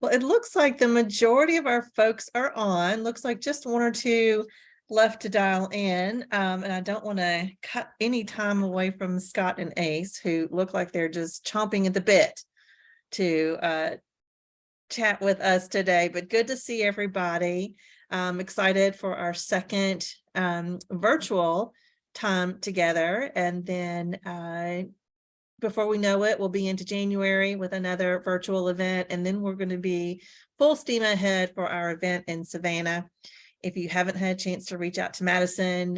Well, it looks like the majority of our folks are on. Looks like just one or two left to dial in. And I don't want to cut any time away from Scott and Ace, who look like they're just chomping at the bit to chat with us today. But good to see everybody. Excited for our second virtual time together. And then before we know it, we'll be into January with another virtual event, and then we're going to be full steam ahead for our event in Savannah. If you haven't had a chance to reach out to Madison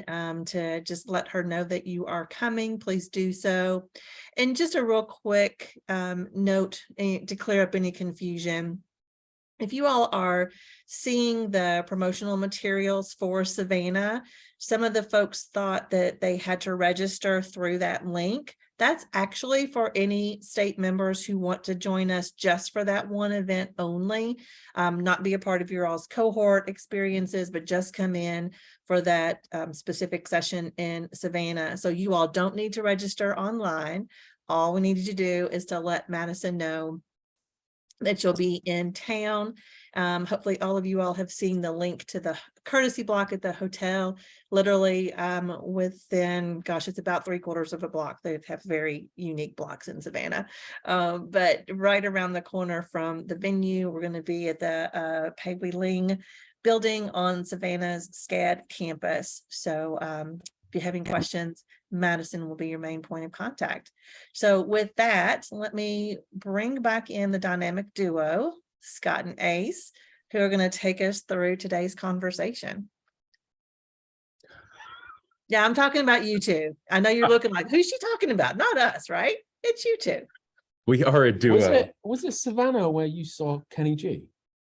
to just let her know that you are coming, please do so. And just a real quick note to clear up any confusion. If you all are seeing the promotional materials for Savannah, some of the folks thought that they had to register through that link. That's actually for any state members who want to join us just for that one event only, not be a part of your all's cohort experiences, but just come in for that specific session in Savannah. So you all don't need to register online. All we need you to do is to let Madison know that you'll be in town. Hopefully all of you all have seen the link to the courtesy block at the hotel. Literally within, gosh, it's about 3/4 of a block. They have very unique blocks in Savannah. But right around the corner from the venue, we're going to be at the Pei Wei Ling building on Savannah's SCAD campus. So if you have any questions, Madison will be your main point of contact. So with that, let me bring back in the dynamic duo, Scott and Ace, who are going to take us through today's conversation. Yeah, I'm talking about you two. I know you're looking like, who's she talking about? Not us, right? It's you two. We are a duo. Was it Savannah where you saw Kenny G?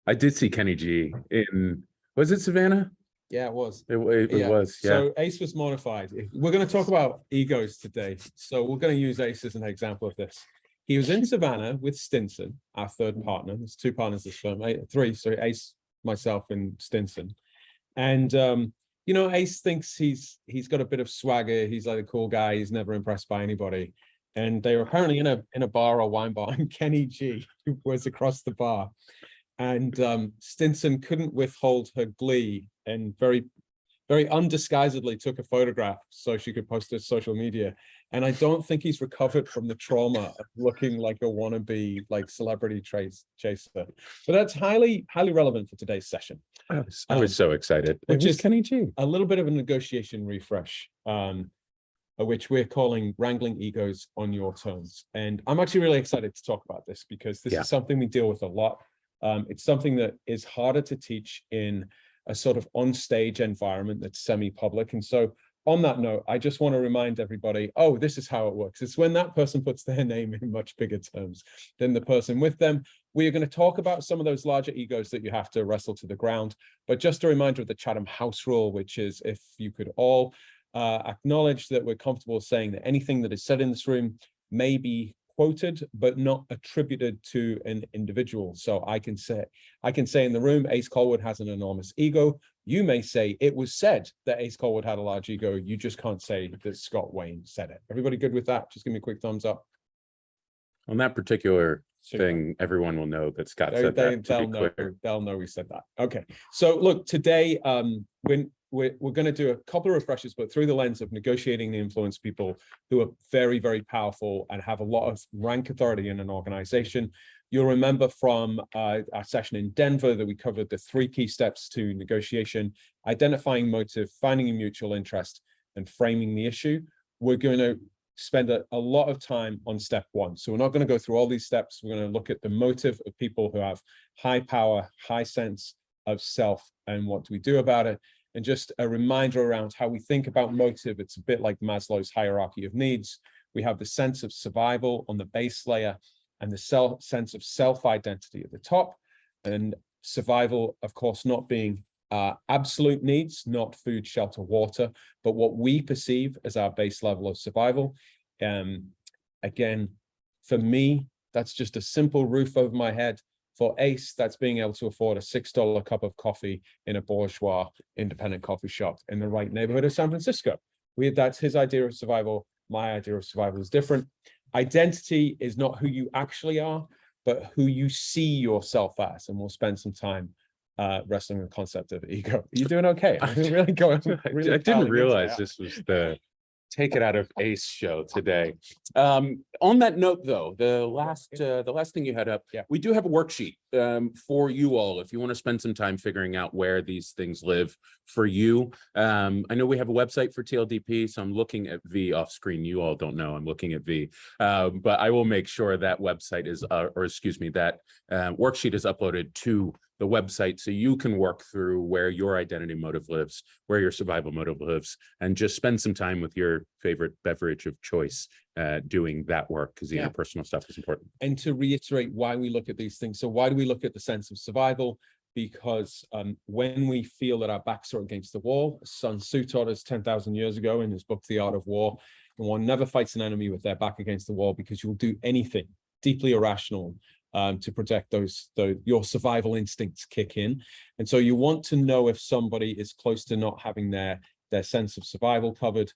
I did see Kenny G in, was it Savannah? Yeah, it was. It was, yeah. So Ace was mortified. We're going to talk about egos today. So we're going to use Ace as an example of this. He was in Savannah with Stinson, our third partner. There's two partners this firm, three, sorry, Ace, myself, and Stinson. And you know, Ace thinks he's got a bit of swagger. He's like a cool guy. He's never impressed by anybody. And they were apparently in a bar or wine bar, and Kenny G was across the bar. And Stinson couldn't withhold her glee and very, very undisguisedly took a photograph so she could post it to social media. And I don't think he's recovered from the trauma of looking like a wannabe like celebrity chaser. But that's highly relevant for today's session. I was so excited. Which is Kenny G. A little bit of a negotiation refresh, which we're calling Wrangling Egos on Your Terms. And I'm actually really excited to talk about this because this is something we deal with a lot. It's something that is harder to teach in a sort of on-stage environment that's semi-public. And so on that note, I just want to remind everybody, oh, this is how it works. It's when that person puts their name in much bigger terms than the person with them. We are going to talk about some of those larger egos that you have to wrestle to the ground. But just a reminder of the Chatham House rule, which is if you could all acknowledge that we're comfortable saying that anything that is said in this room may be quoted but not attributed to an individual. So I can say in the room, Ace Colwood has an enormous ego. You may say it was said that Ace Colwood had a large ego. You just can't say that Scott Wayne said it. Everybody good with that? Just give me a quick thumbs up. On that particular thing, everyone will know that Scott said that. They'll know we said that. Okay. So look, today we're going to do a couple of refreshers, but through the lens of negotiating the influence people who are very, very powerful and have a lot of rank authority in an organization. You'll remember from our session in Denver that we covered the 3 key steps to negotiation: identifying motive, finding a mutual interest, and framing the issue. We're going to spend a lot of time on step 1. So we're not going to go through all these steps. We're going to look at the motive of people who have high power, high sense of self, and what do we do about it. And just a reminder around how we think about motive. It's a bit like Maslow's hierarchy of needs. We have the sense of survival on the base layer and the sense of self-identity at the top. And survival, of course, not being absolute needs, not food, shelter, water, but what we perceive as our base level of survival. Again, for me, that's just a simple roof over my head. For Ace, that's being able to afford a $6 cup of coffee in a bourgeois independent coffee shop in the right neighborhood of San Francisco. That's his idea of survival. My idea of survival is different. Identity is not who you actually are, but who you see yourself as. And we'll spend some time wrestling with the concept of ego. You're doing okay. I'm really going. Really I didn't realize this was the Take It Out of Ace show today. On that note, though, the last thing you had up, yeah, we do have a worksheet for you all if you want to spend some time figuring out where these things live for you. I know we have a website for TLDP, so I'm looking at V off screen. You all don't know I'm looking at V, but I will make sure that website is, or excuse me, that worksheet is uploaded to the website so you can work through where your identity motive lives, where your survival motive lives, and just spend some time with your favorite beverage of choice doing that work, because the interpersonal stuff is important. And to reiterate why we look at these things. So why do we look at the sense of survival? Because when we feel that our backs are against the wall, Sun Tzu taught us 10,000 years ago in his book, The Art of War, and one never fights an enemy with their back against the wall, because you'll do anything deeply irrational to protect your survival instincts kick in. And so you want to know if somebody is close to not having their sense of survival covered.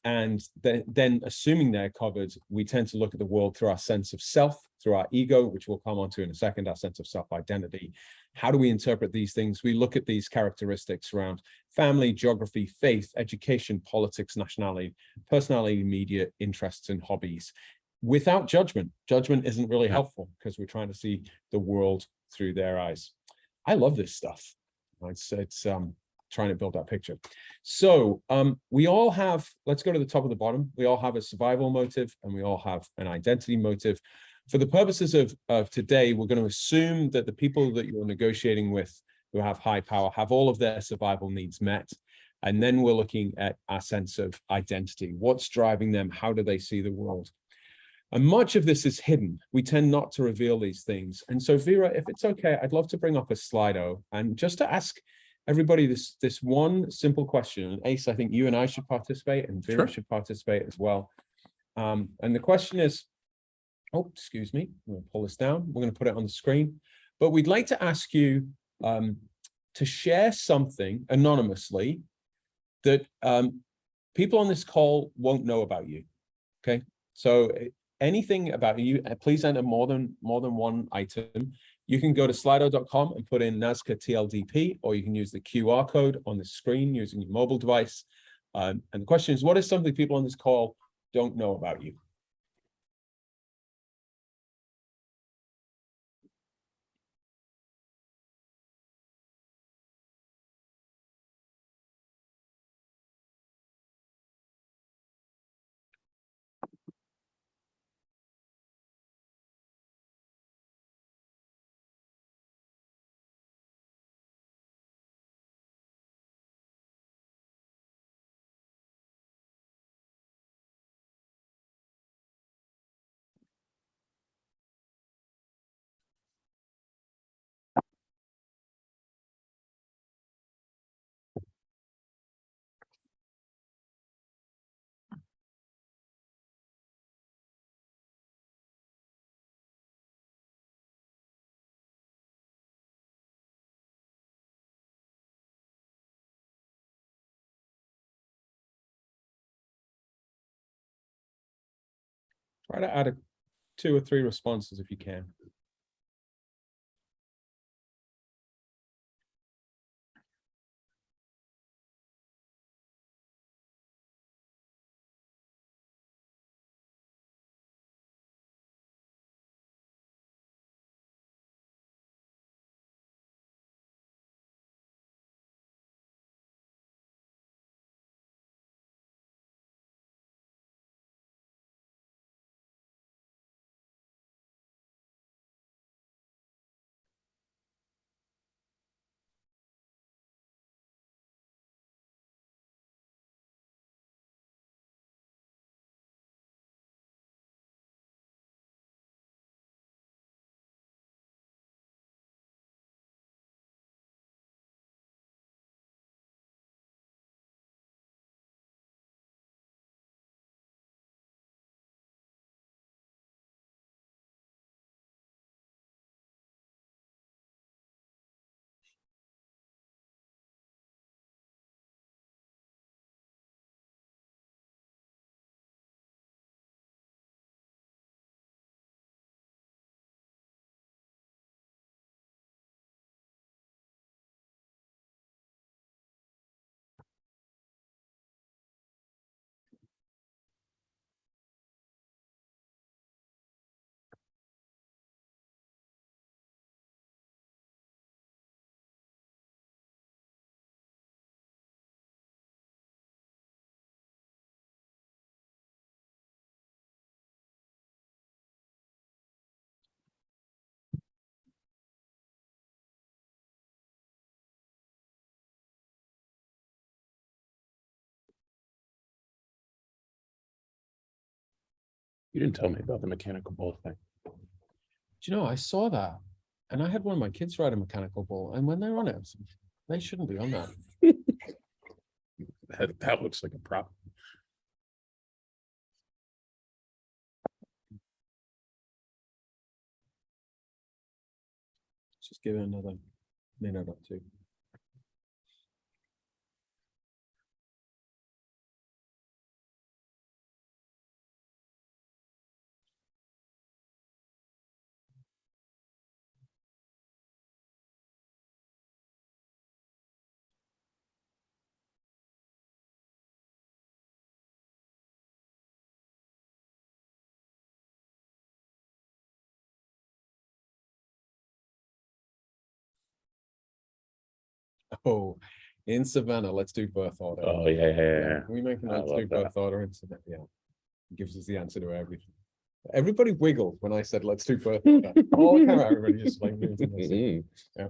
And then assuming they're covered, we tend to look at the world through our sense of self, through our ego, which we'll come on to in a second, our sense of self-identity. How do we interpret these things? We look at these characteristics around family, geography, faith, education, politics, nationality, personality, media, interests, and hobbies. Without judgment. Judgment isn't really helpful because we're trying to see the world through their eyes. I love this stuff. It's trying to build that picture. So we all have, let's go to the top of the bottom. We all have a survival motive and we all have an identity motive. For the purposes of today, we're going to assume that the people that you're negotiating with who have high power have all of their survival needs met. And then we're looking at our sense of identity. What's driving them? How do they see the world? And much of this is hidden. We tend not to reveal these things. And so, Vera, if it's okay, I'd love to bring up a Slido and just to ask everybody this one simple question. And Ace, I think you and I should participate, and Vera should participate as well. And the question is, oh, excuse me, I'm going to pull this down. We're going to put it on the screen. But we'd like to ask you to share something anonymously that people on this call won't know about you. Okay, so anything about you, please enter more than one item. You can go to slido.com and put in Nazca TLDP, or you can use the QR code on the screen using your mobile device. And the question is, what is something people on this call don't know about you? Try to add 2 or 3 responses if you can. You didn't tell me about the mechanical bull thing. Do you know, I saw that and I had one of my kids ride a mechanical bull, and when they're on it, I was like, they shouldn't be on that. That looks like a prop. Just give it another minute or two. Oh, in Savannah, let's do birth order. Oh yeah. Can we make a I let's do love birth order in Savannah? Yeah. It gives us the answer to everything. Everybody wiggled when I said let's do birth order. All the camera, everybody just like moved in their seat. Yeah.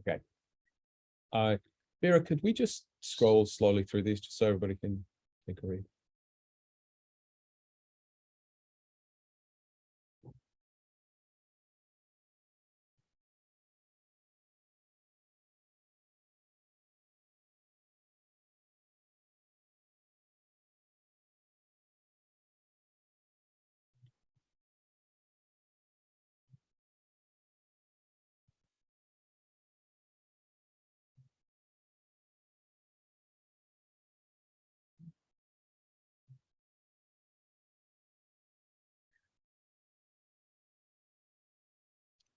Okay. Vera, could we just scroll slowly through these just so everybody can take a read?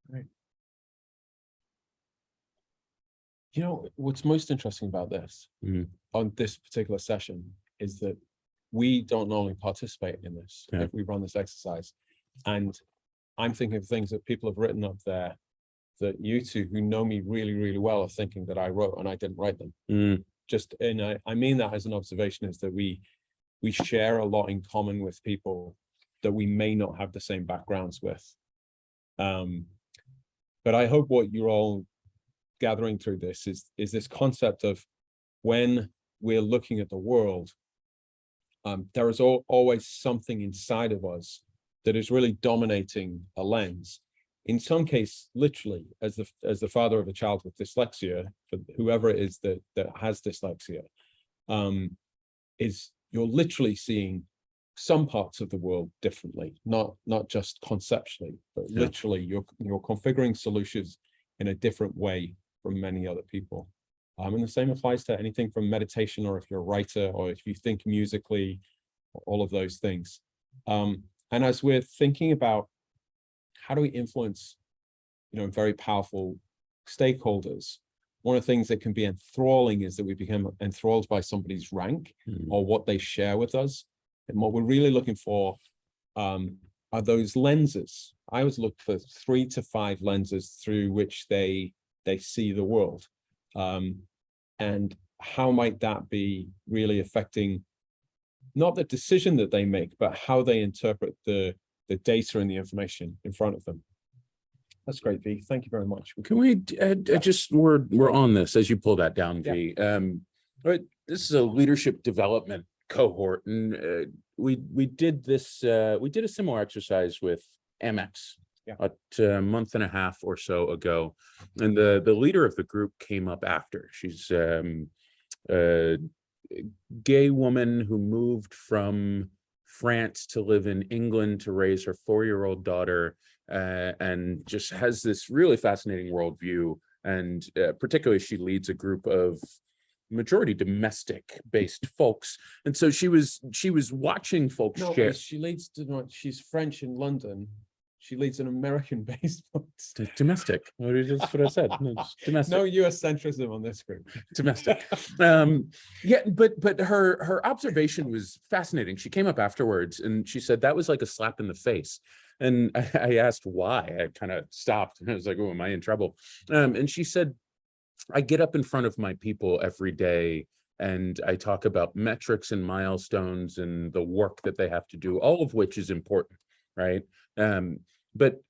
Right. You know, what's most interesting about this on this particular session is that we don't normally participate in this if we run this exercise. And I'm thinking of things that people have written up there that you two who know me really, really well are thinking that I wrote and I didn't write them. Just, and I mean that as an observation, is that we share a lot in common with people that we may not have the same backgrounds with. But I hope what you're all gathering through this is this concept of when we're looking at the world, there is always something inside of us that is really dominating a lens. In some case, literally, as the father of a child with dyslexia, for whoever it is that has dyslexia, is you're literally seeing some parts of the world differently, not just conceptually, but literally you're configuring solutions in a different way from many other people. And the same applies to anything from meditation, or if you're a writer, or if you think musically, all of those things. And as we're thinking about how do we influence, very powerful stakeholders, one of the things that can be enthralling is that we become enthralled by somebody's rank or what they share with us. And what we're really looking for are those lenses. I always look for 3 to 5 lenses through which they see the world. And how might that be really affecting not the decision that they make, but how they interpret the data and the information in front of them. That's great, V. Thank you very much. Can we we're on this as you pull that down, V. But this is a leadership development cohort, and we did this. We did a similar exercise with Amex a month and a half or so ago, and the leader of the group came up after. She's a gay woman who moved from France to live in England to raise her 4-year-old daughter, and just has this really fascinating worldview. And particularly, she leads a group of majority domestic based folks, and so she was watching folks share. She leads to, she's French in London. She leads an American-based folks. Domestic. That's what I said. No, domestic. No US centrism on this group. Domestic. But her observation was fascinating. She came up afterwards and she said that was like a slap in the face. And I asked why. I kind of stopped and I was like, oh, am I in trouble? And she said, I get up in front of my people every day and I talk about metrics and milestones and the work that they have to do, all of which is important, right? But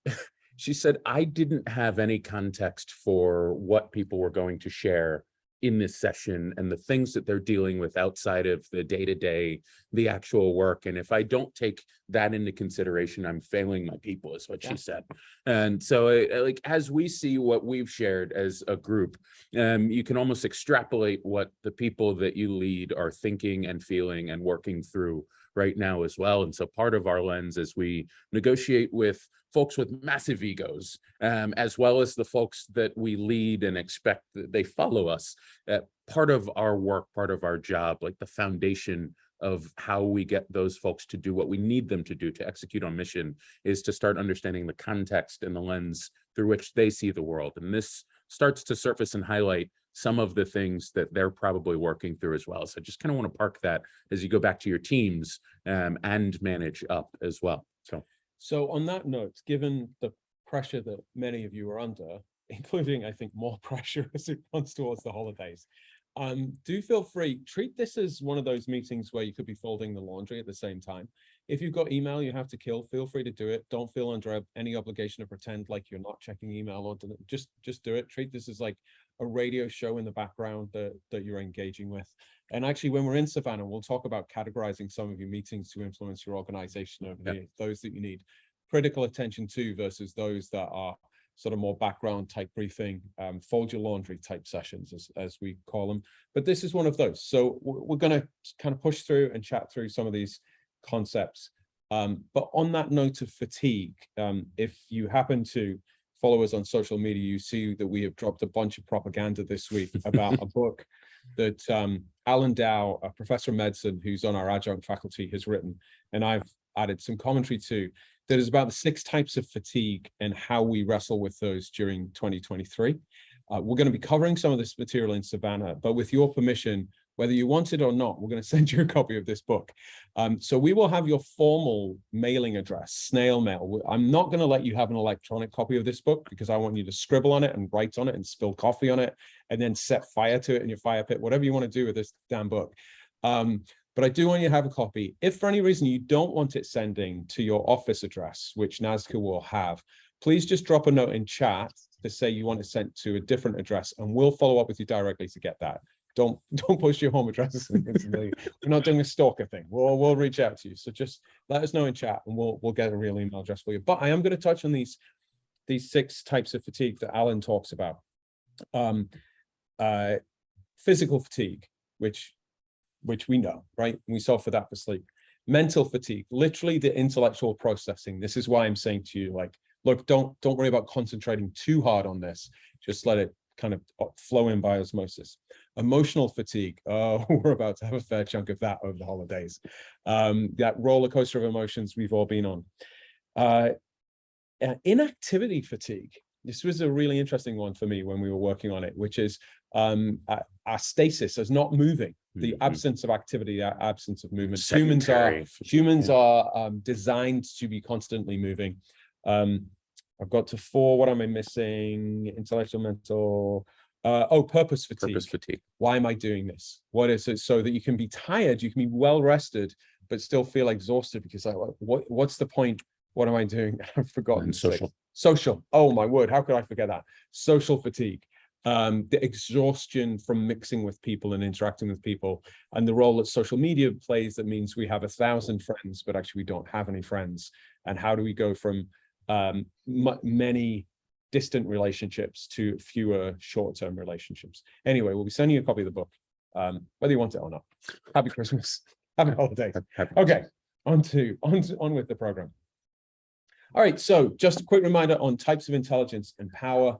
she said, I didn't have any context for what people were going to share in this session and the things that they're dealing with outside of the day-to-day, the actual work. And if I don't take that into consideration, I'm failing my people, is what she said. And so like, as we see what we've shared as a group, you can almost extrapolate what the people that you lead are thinking and feeling and working through right now as well. And so part of our lens as we negotiate with folks with massive egos, as well as the folks that we lead and expect that they follow us, part of our work, part of our job, like the foundation of how we get those folks to do what we need them to do to execute on mission, is to start understanding the context and the lens through which they see the world. And this starts to surface and highlight some of the things that they're probably working through as well. So I just kind of want to park that as you go back to your teams and manage up as well. So on that note, given the pressure that many of you are under, including, I think, more pressure as it comes towards the holidays, do feel free, treat this as one of those meetings where you could be folding the laundry at the same time. If you've got email you have to kill, feel free to do it. Don't feel under any obligation to pretend like you're not checking email, or just do it. Treat this as like a radio show in the background that you're engaging with. And actually, when we're in Savannah, we'll talk about categorizing some of your meetings to influence your organization over here, those that you need critical attention to versus those that are sort of more background type briefing, fold your laundry type sessions, as we call them. But this is one of those. So we're going to kind of push through and chat through some of these concepts. But on that note of fatigue, if you happen to follow us on social media, you see that we have dropped a bunch of propaganda this week about a book that Alan Dow, a professor of medicine who's on our adjunct faculty, has written, and I've added some commentary to, that is about the 6 types of fatigue and how we wrestle with those during 2023. We're going to be covering some of this material in Savannah, but with your permission, whether you want it or not, we're going to send you a copy of this book. So we will have your formal mailing address, snail mail. I'm not going to let you have an electronic copy of this book because I want you to scribble on it and write on it and spill coffee on it and then set fire to it in your fire pit, whatever you want to do with this damn book. But I do want you to have a copy. If for any reason you don't want it sending to your office address, which NASCA will have, please just drop a note in chat to say you want it sent to a different address, and we'll follow up with you directly to get that. Don't push your home address. We're not doing a stalker thing. We'll reach out to you. So just let us know in chat, and we'll get a real email address for you. But I am going to touch on these 6 types of fatigue that Alan talks about. Physical fatigue, which we know, right? We solve for that for sleep. Mental fatigue, literally the intellectual processing. This is why I'm saying to you, like, look, don't worry about concentrating too hard on this. Just let it kind of flow in by osmosis. Emotional fatigue. Oh, we're about to have a fair chunk of that over the holidays. That roller coaster of emotions we've all been on. Inactivity fatigue. This was a really interesting one for me when we were working on it, which is our stasis as not moving, the absence of activity, the absence of movement. Humans are designed to be constantly moving. I've got to 4. What am I missing? Intellectual, mental. Purpose fatigue. Purpose fatigue. Why am I doing this? What is it? So that you can be tired, you can be well rested, but still feel exhausted because like, what's the point? What am I doing? I've forgotten. Social. Oh my word! How could I forget that? Social fatigue. The exhaustion from mixing with people and interacting with people, and the role that social media plays. That means we have 1,000 friends, but actually we don't have any friends. And how do we go from many distant relationships to fewer short-term relationships? Anyway, we'll be sending you a copy of the book, whether you want it or not. Happy Christmas. Happy holidays. Okay, on with the program. All right, so just a quick reminder on types of intelligence and power.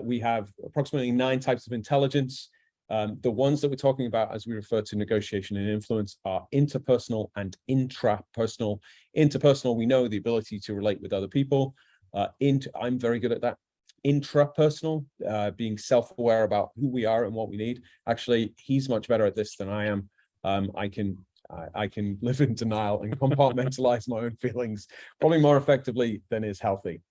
We have approximately 9 types of intelligence. The ones that we're talking about as we refer to negotiation and influence are interpersonal and intrapersonal. Interpersonal, we know, the ability to relate with other people. I'm very good at that. Intrapersonal, being self-aware about who we are and what we need. Actually, he's much better at this than I am. I can live in denial and compartmentalize my own feelings probably more effectively than is healthy.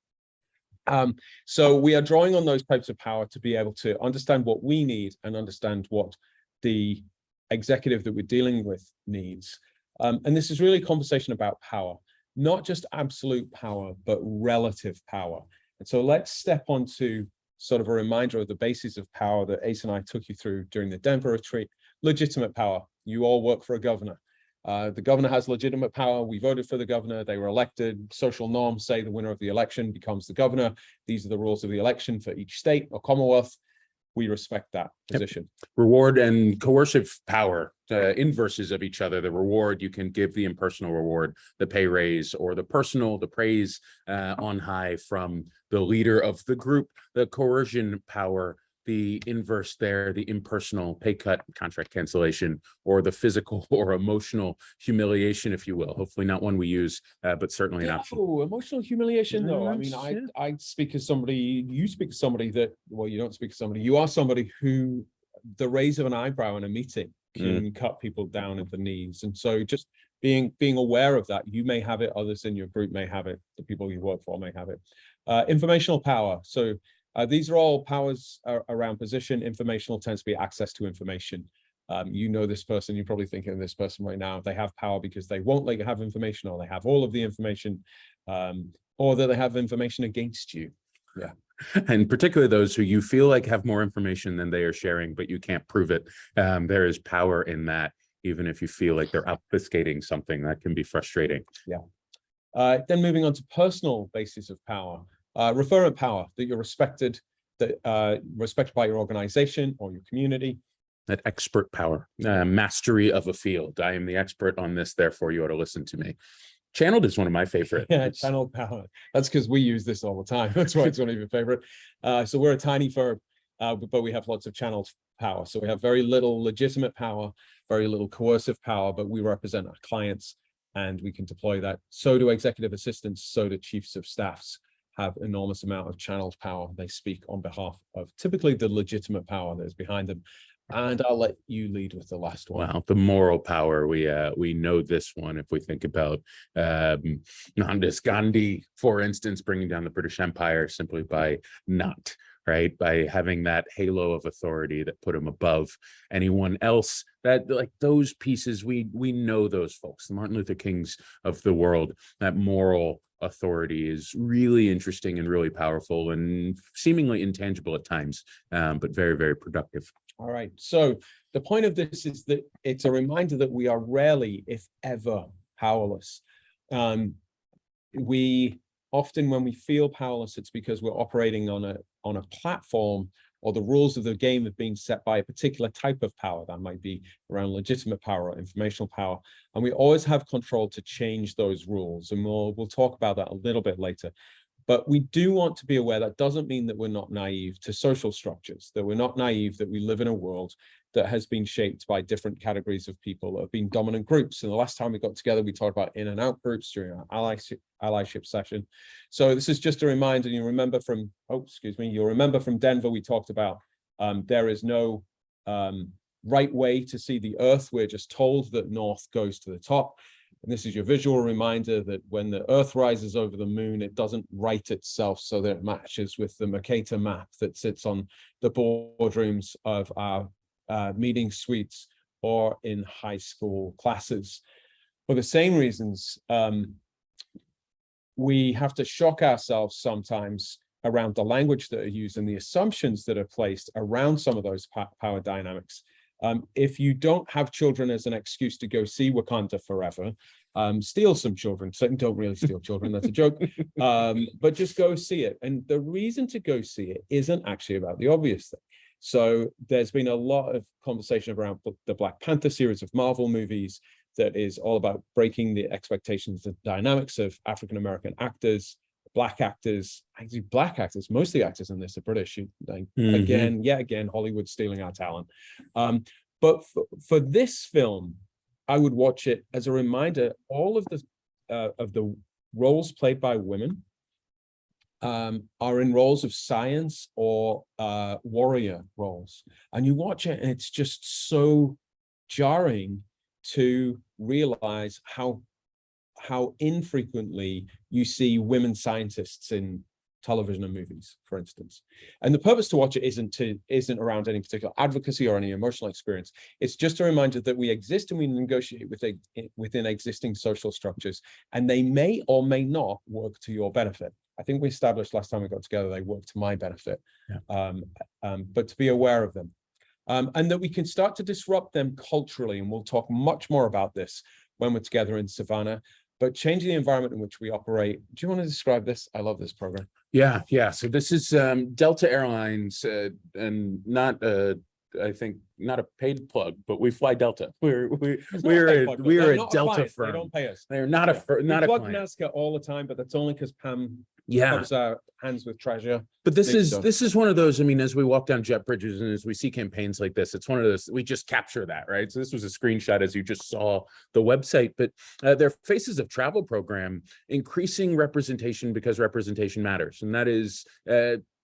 So we are drawing on those types of power to be able to understand what we need and understand what the executive that we're dealing with needs. And this is really a conversation about power, not just absolute power, but relative power. And so let's step onto sort of a reminder of the basis of power that Ace and I took you through during the Denver retreat. Legitimate power. You all work for a governor. The governor has legitimate power. We voted for the governor. They were elected. Social norms say the winner of the election becomes the governor. These are the rules of the election for each state or commonwealth. We respect that position. Yep. Reward and coercive power, inverses of each other. The reward, you can give the impersonal reward, the pay raise, or the personal, the praise on high from the leader of the group. The coercion power, the inverse there, the impersonal pay cut, contract cancellation, or the physical or emotional humiliation, if you will. Hopefully not one we use, but certainly an option. Oh, emotional humiliation, though. I mean, Yeah. I speak as somebody, you speak as somebody that, well, you don't speak as somebody, you are somebody who the raise of an eyebrow in a meeting can cut people down at the knees. And so just being aware of that, you may have it, others in your group may have it, the people you work for may have it. Informational power. So these are all powers around position. Informational tends to be access to information. You know this person, you're probably thinking of this person right now. They have power because they won't let you have information, or they have all of the information, or that they have information against you. Yeah. And particularly those who you feel like have more information than they are sharing, but you can't prove it. There is power in that, even if you feel like they're obfuscating something. That can be frustrating. Yeah. Then moving on to personal basis of power. Referent power, that you're respected, that respected by your organization or your community. That expert power, mastery of a field. I am the expert on this, therefore you ought to listen to me. Channeled is one of my favorite. Yeah, channeled power. That's because we use this all the time. That's why it's one of your favorite. So we're a tiny firm, but we have lots of channeled power. So we have very little legitimate power, very little coercive power, but we represent our clients and we can deploy that. So do executive assistants, so do chiefs of staffs have enormous amount of channeled power. They speak on behalf of typically the legitimate power that is behind them. And I'll let you lead with the last one. Well, the moral power, we know this one. If we think about Mohandas Gandhi, for instance, bringing down the British Empire simply by not, right, by having that halo of authority that put him above anyone else. That, like, those pieces, we know those folks, the Martin Luther Kings of the world. That moral authority is really interesting and really powerful and seemingly intangible at times, but very, very productive. All right. So the point of this is that it's a reminder that we are rarely, if ever, powerless. We often, when we feel powerless, it's because we're operating on a platform, or the rules of the game have been set by a particular type of power. That might be around legitimate power or informational power. And we always have control to change those rules. And we'll talk about that a little bit later. But we do want to be aware that doesn't mean that we're not naive to social structures, that we're not naive, that we live in a world that has been shaped by different categories of people that have been dominant groups. And the last time we got together, we talked about in and out groups during our allyship session. So this is just a reminder. You remember from, you'll remember from Denver, we talked about there is no right way to see the earth. We're just told that north goes to the top. And this is your visual reminder that when the earth rises over the moon, it doesn't right itself so that it matches with the Mercator map that sits on the boardrooms of our meeting suites or in high school classes. For the same reasons, we have to shock ourselves sometimes around the language that are used and the assumptions that are placed around some of those power dynamics. If you don't have children as an excuse to go see Wakanda Forever, steal some children. So don't really steal children, that's a joke. But just go see it. And the reason to go see it isn't actually about the obvious thing. So there's been a lot of conversation around the Black Panther series of Marvel movies that is all about breaking the expectations, the dynamics of African-American actors, Black actors, actually Black actors, most of the actors in this are British. Again, Hollywood stealing our talent. But for this film, I would watch it as a reminder, all of the roles played by women are in roles of science or warrior roles. And you watch it and it's just so jarring to realize how infrequently you see women scientists in television and movies, for instance. And the purpose to watch it isn't around any particular advocacy or any emotional experience. It's just a reminder that we exist and we negotiate within existing social structures, and they may or may not work to your benefit. I think we established last time we got together, they work to my benefit, but to be aware of them. And that we can start to disrupt them culturally, and we'll talk much more about this when we're together in Savannah. But changing the environment in which we operate. Do you want to describe this? I love this program. Yeah. So this is Delta Airlines, and not I think not a paid plug, but we fly Delta. We're a Delta firm. They don't pay us. They're not a plug client. NASCAR all the time, but that's only because Pam covers our hands with treasure. But this is one of those, I mean, as we walk down jet bridges and as we see campaigns like this, it's one of those, we just capture that, right? So this was a screenshot as you just saw the website, but their Faces of Travel program, increasing representation because representation matters. And that is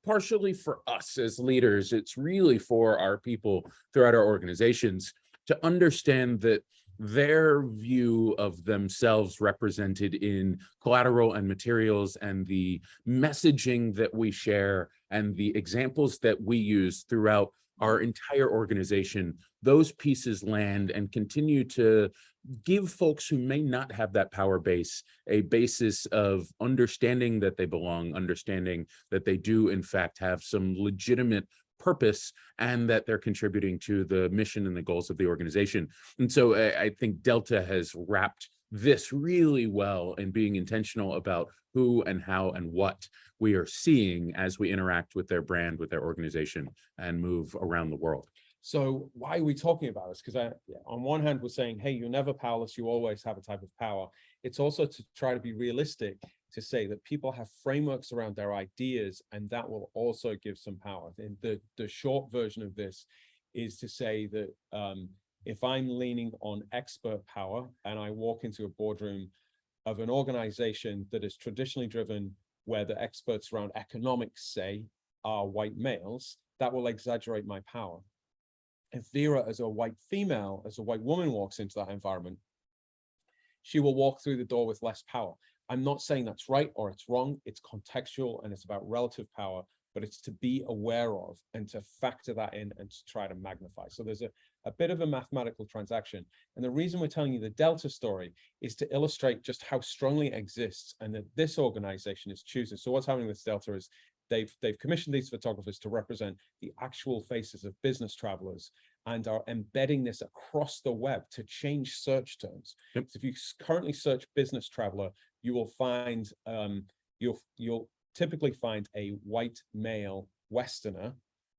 partially for us as leaders. It's really for our people throughout our organizations to understand that their view of themselves represented in collateral and materials and the messaging that we share and the examples that we use throughout our entire organization, those pieces land and continue to give folks who may not have that power base a basis of understanding that they belong, understanding that they do in fact have some legitimate purpose and that they're contributing to the mission and the goals of the organization. And so I think Delta has wrapped this really well in being intentional about who and how and what we are seeing as we interact with their brand, with their organization, and move around the world. So why are we talking about this? Because on one hand, we're saying, hey, you're never powerless, you always have a type of power. It's also to try to be realistic, to say that people have frameworks around their ideas, and that will also give some power. And the short version of this is to say that if I'm leaning on expert power and I walk into a boardroom of an organization that is traditionally driven where the experts around economics, say, are white males, that will exaggerate my power. If Vera, as a white female, as a white woman walks into that environment, she will walk through the door with less power. I'm not saying that's right or it's wrong. It's contextual and it's about relative power, but it's to be aware of and to factor that in and to try to magnify. So there's a bit of a mathematical transaction. And the reason we're telling you the Delta story is to illustrate just how strongly it exists and that this organization is choosing. So what's happening with Delta is they've commissioned these photographers to represent the actual faces of business travelers and are embedding this across the web to change search terms. Yep. So if you currently search business traveler, you will find you'll typically find a white male Westerner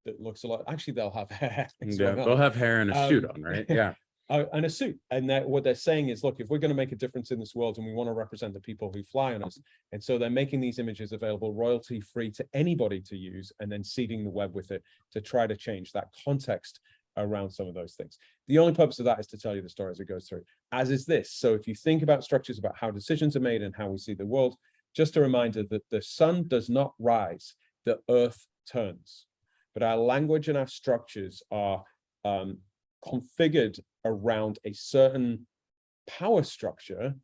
that looks a lot. Actually, they'll have hair. Yeah, they'll have hair and a suit on, right? Yeah. And a suit. And what they're saying is, look, if we're going to make a difference in this world and we want to represent the people who fly on us, and so they're making these images available royalty free to anybody to use and then seeding the web with it to try to change that context around some of those things. The only purpose of that is to tell you the story as it goes through, as is this. So if you think about structures about how decisions are made and how we see the world, just a reminder that the sun does not rise, the earth turns. But our language and our structures are configured around a certain power structure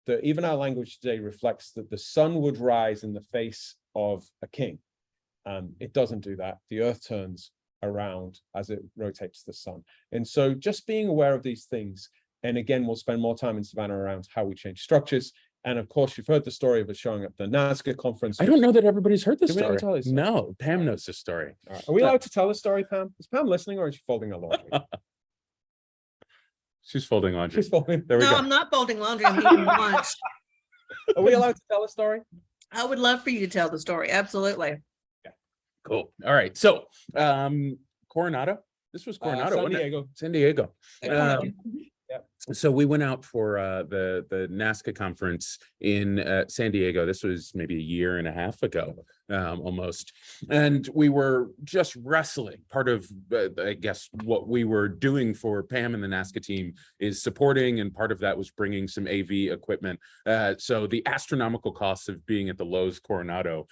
that even our language today reflects that the sun would rise in the face of a king. It doesn't do that. The earth turns around as it rotates the sun. And so just being aware of these things, and again, we'll spend more time in Savannah around how we change structures. And of course, you've heard the story of us showing up at the NASCAR conference. I don't know that everybody's heard this story. Story. No, Pam knows the story. Right. Are we allowed to tell the story, Pam? Is Pam listening or is she folding her laundry? She's folding laundry. She's folding. There we go. No, I'm not folding laundry. I'm eating lunch. Are we allowed to tell a story? I would love for you to tell the story. Absolutely. Yeah. Cool. All right. So, Coronado. This was Coronado. San Diego. San Diego. Yep. So we went out for the NASCAR conference in San Diego. This was maybe a year and a half ago, almost. And we were just wrestling. Part of, I guess, what we were doing for Pam and the NASCAR team is supporting, and part of that was bringing some AV equipment. So the astronomical costs of being at the Lowe's Coronado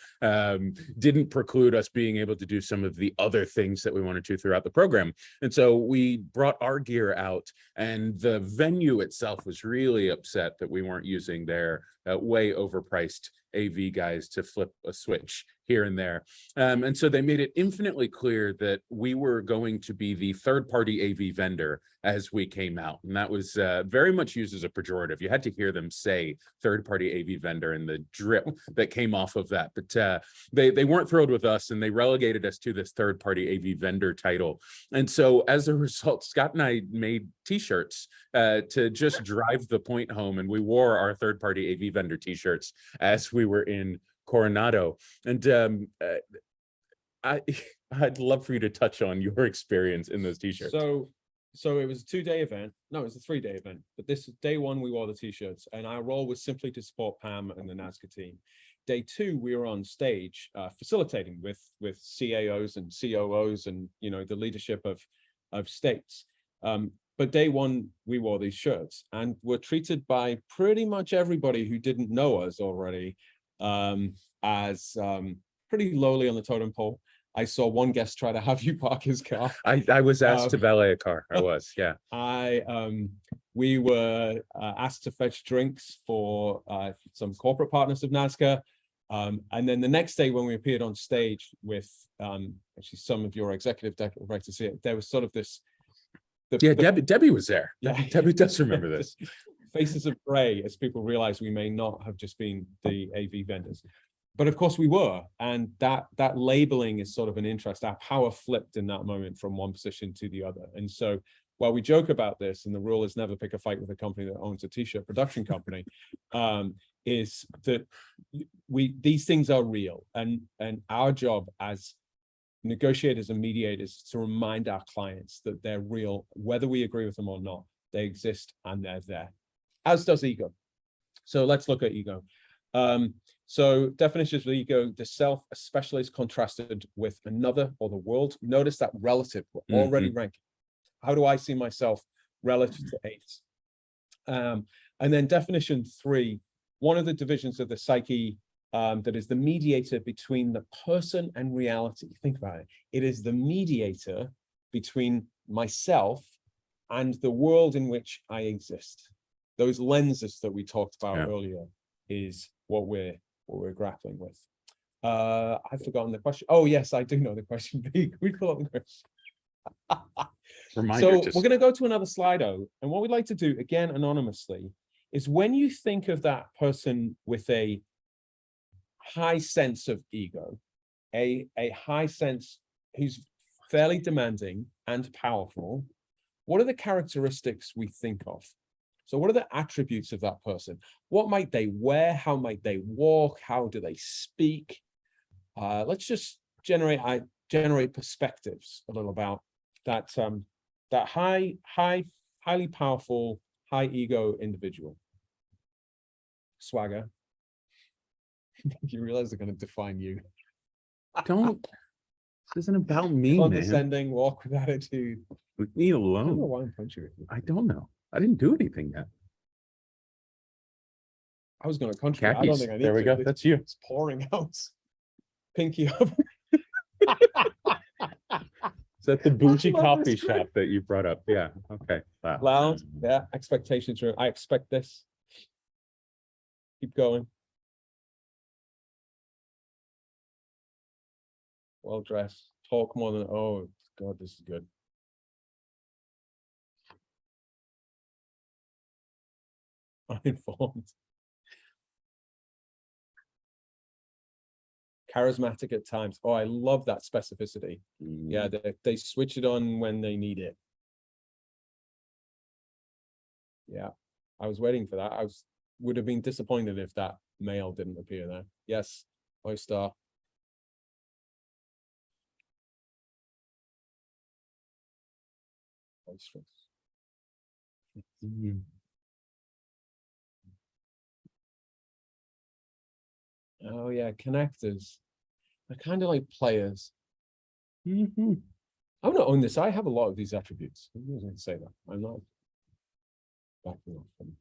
didn't preclude us being able to do some of the other things that we wanted to throughout the program. And so we brought our gear out, and the venue itself was really upset that we weren't using their way overpriced AV guys to flip a switch here and there. And so they made it infinitely clear that we were going to be the third-party AV vendor as we came out. And that was very much used as a pejorative. You had to hear them say third-party AV vendor and the drip that came off of that. But they weren't thrilled with us, and they relegated us to this third-party AV vendor title. And so as a result, Scott and I made t-shirts to just drive the point home. And we wore our third-party AV vendor t-shirts as we were in Coronado. And I'd love for you to touch on your experience in those t-shirts. So it was a 2-day event. No, it was a 3-day event. But this day one, we wore the t-shirts, and our role was simply to support Pam and the NASCAR team. Day two, we were on stage facilitating with CAOs and COOs and the leadership of states. But day one, we wore these shirts and were treated by pretty much everybody who didn't know us already as pretty lowly on the totem pole. I saw one guest try to have you park his car. I was asked to valet a car. I was, yeah. We were asked to fetch drinks for some corporate partners of NASCAR. And then the next day when we appeared on stage with actually some of your executive directors here, there was sort of this. Debbie was there. Yeah. Debbie does remember this. Faces of gray as people realize we may not have just been the AV vendors. But of course we were, and that labeling is sort of an interest. Our power flipped in that moment from one position to the other. And so while we joke about this, and the rule is never pick a fight with a company that owns a t-shirt production company, is that these things are real, and our job as negotiators and mediators is to remind our clients that they're real, whether we agree with them or not. They exist and they're there, as does ego. So let's look at ego. So definitions of ego: the self, especially, is contrasted with another or the world. Notice that relative, we're already ranking. How do I see myself relative to ACE? And then definition 3, one of the divisions of the psyche that is the mediator between the person and reality. Think about it. It is the mediator between myself and the world in which I exist. Those lenses that we talked about earlier is what we're grappling with. I've forgotten the question. Oh yes, I do know the question. We pull up the question. So we're going to go to another Slido, and what we'd like to do, again anonymously, is when you think of that person with a high sense of ego, a high sense who's fairly demanding and powerful, what are the characteristics we think of? So what are the attributes of that person? What might they wear? How might they walk? How do they speak? Let's just generate perspectives a little about that that highly powerful, high ego individual. Swagger. You realize they're going to define you. Don't. This isn't about me, Condescending, man. walk with attitude. Leave me I don't know alone. why I'm punching you. I don't know. I didn't do anything yet. I was going to contribute. I don't Khakis. think I need There we to. go. That's you. It's pouring out. Pinky up. Is that the bougie love coffee this shop that you brought up? Yeah. Okay. Wow. Loud. Yeah. Expectations. I expect this. Keep going. Well dressed. Talk more than. Oh God, this is good. Uninformed. Charismatic at times. Oh, I love that specificity. Yeah, they switch it on when they need it. Yeah, I was waiting for that. Would have been disappointed if that male didn't appear there. Yes, star. Oh yeah, connectors. They're kind of like players. I'm not on this. I have a lot of these attributes. I'm not going to say that. I'm not backing off them.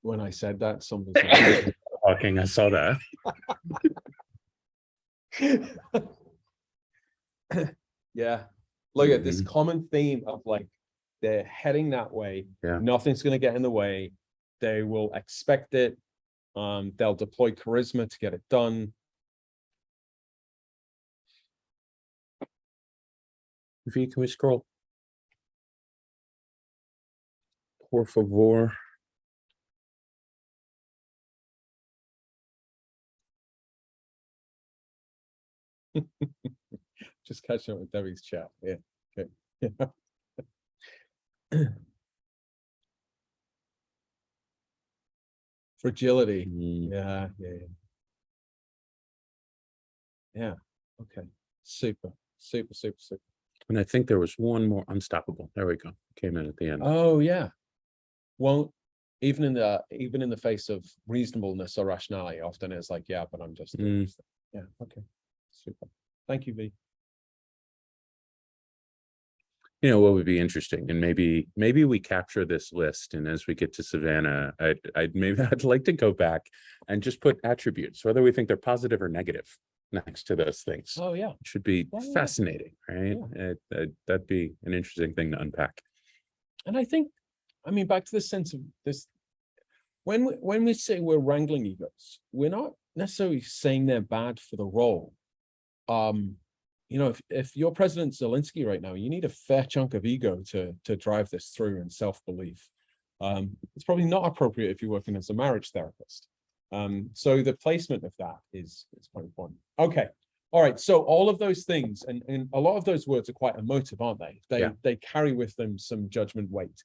When I said that, something Talking, I saw that. Yeah. Look at this common theme of like They're heading that way. Yeah. Nothing's going to get in the way. They will expect it. They'll deploy charisma to get it done. V, can we scroll? Por favor. Just catching up with Debbie's chat. Yeah. Okay. Fragility. Mm, Yeah. Yeah. Okay. Super. And I think there was one more. Unstoppable. There we go. Came in at the end. Oh yeah. Well, even in the face of reasonableness or rationality, often it's like, yeah, but I'm just doing this thing. Yeah. Okay. Super. Thank you, V. You know what would be interesting, and maybe we capture this list, and as we get to Savannah, I'd like to go back and just put attributes, whether we think they're positive or negative, next to those things. Oh yeah. It should be Yeah. fascinating, right? That'd be an interesting thing to unpack. And I think, I mean, back to the sense of this, when we say we're wrangling egos, we're not necessarily saying they're bad for the role. You know, if you're President Zelensky right now, you need a fair chunk of ego to drive this through, and self-belief. It's probably not appropriate if you're working as a marriage therapist. So the placement of that is quite important. Okay. All right. So all of those things, and a lot of those words are quite emotive, aren't they? They carry with them some judgment weight.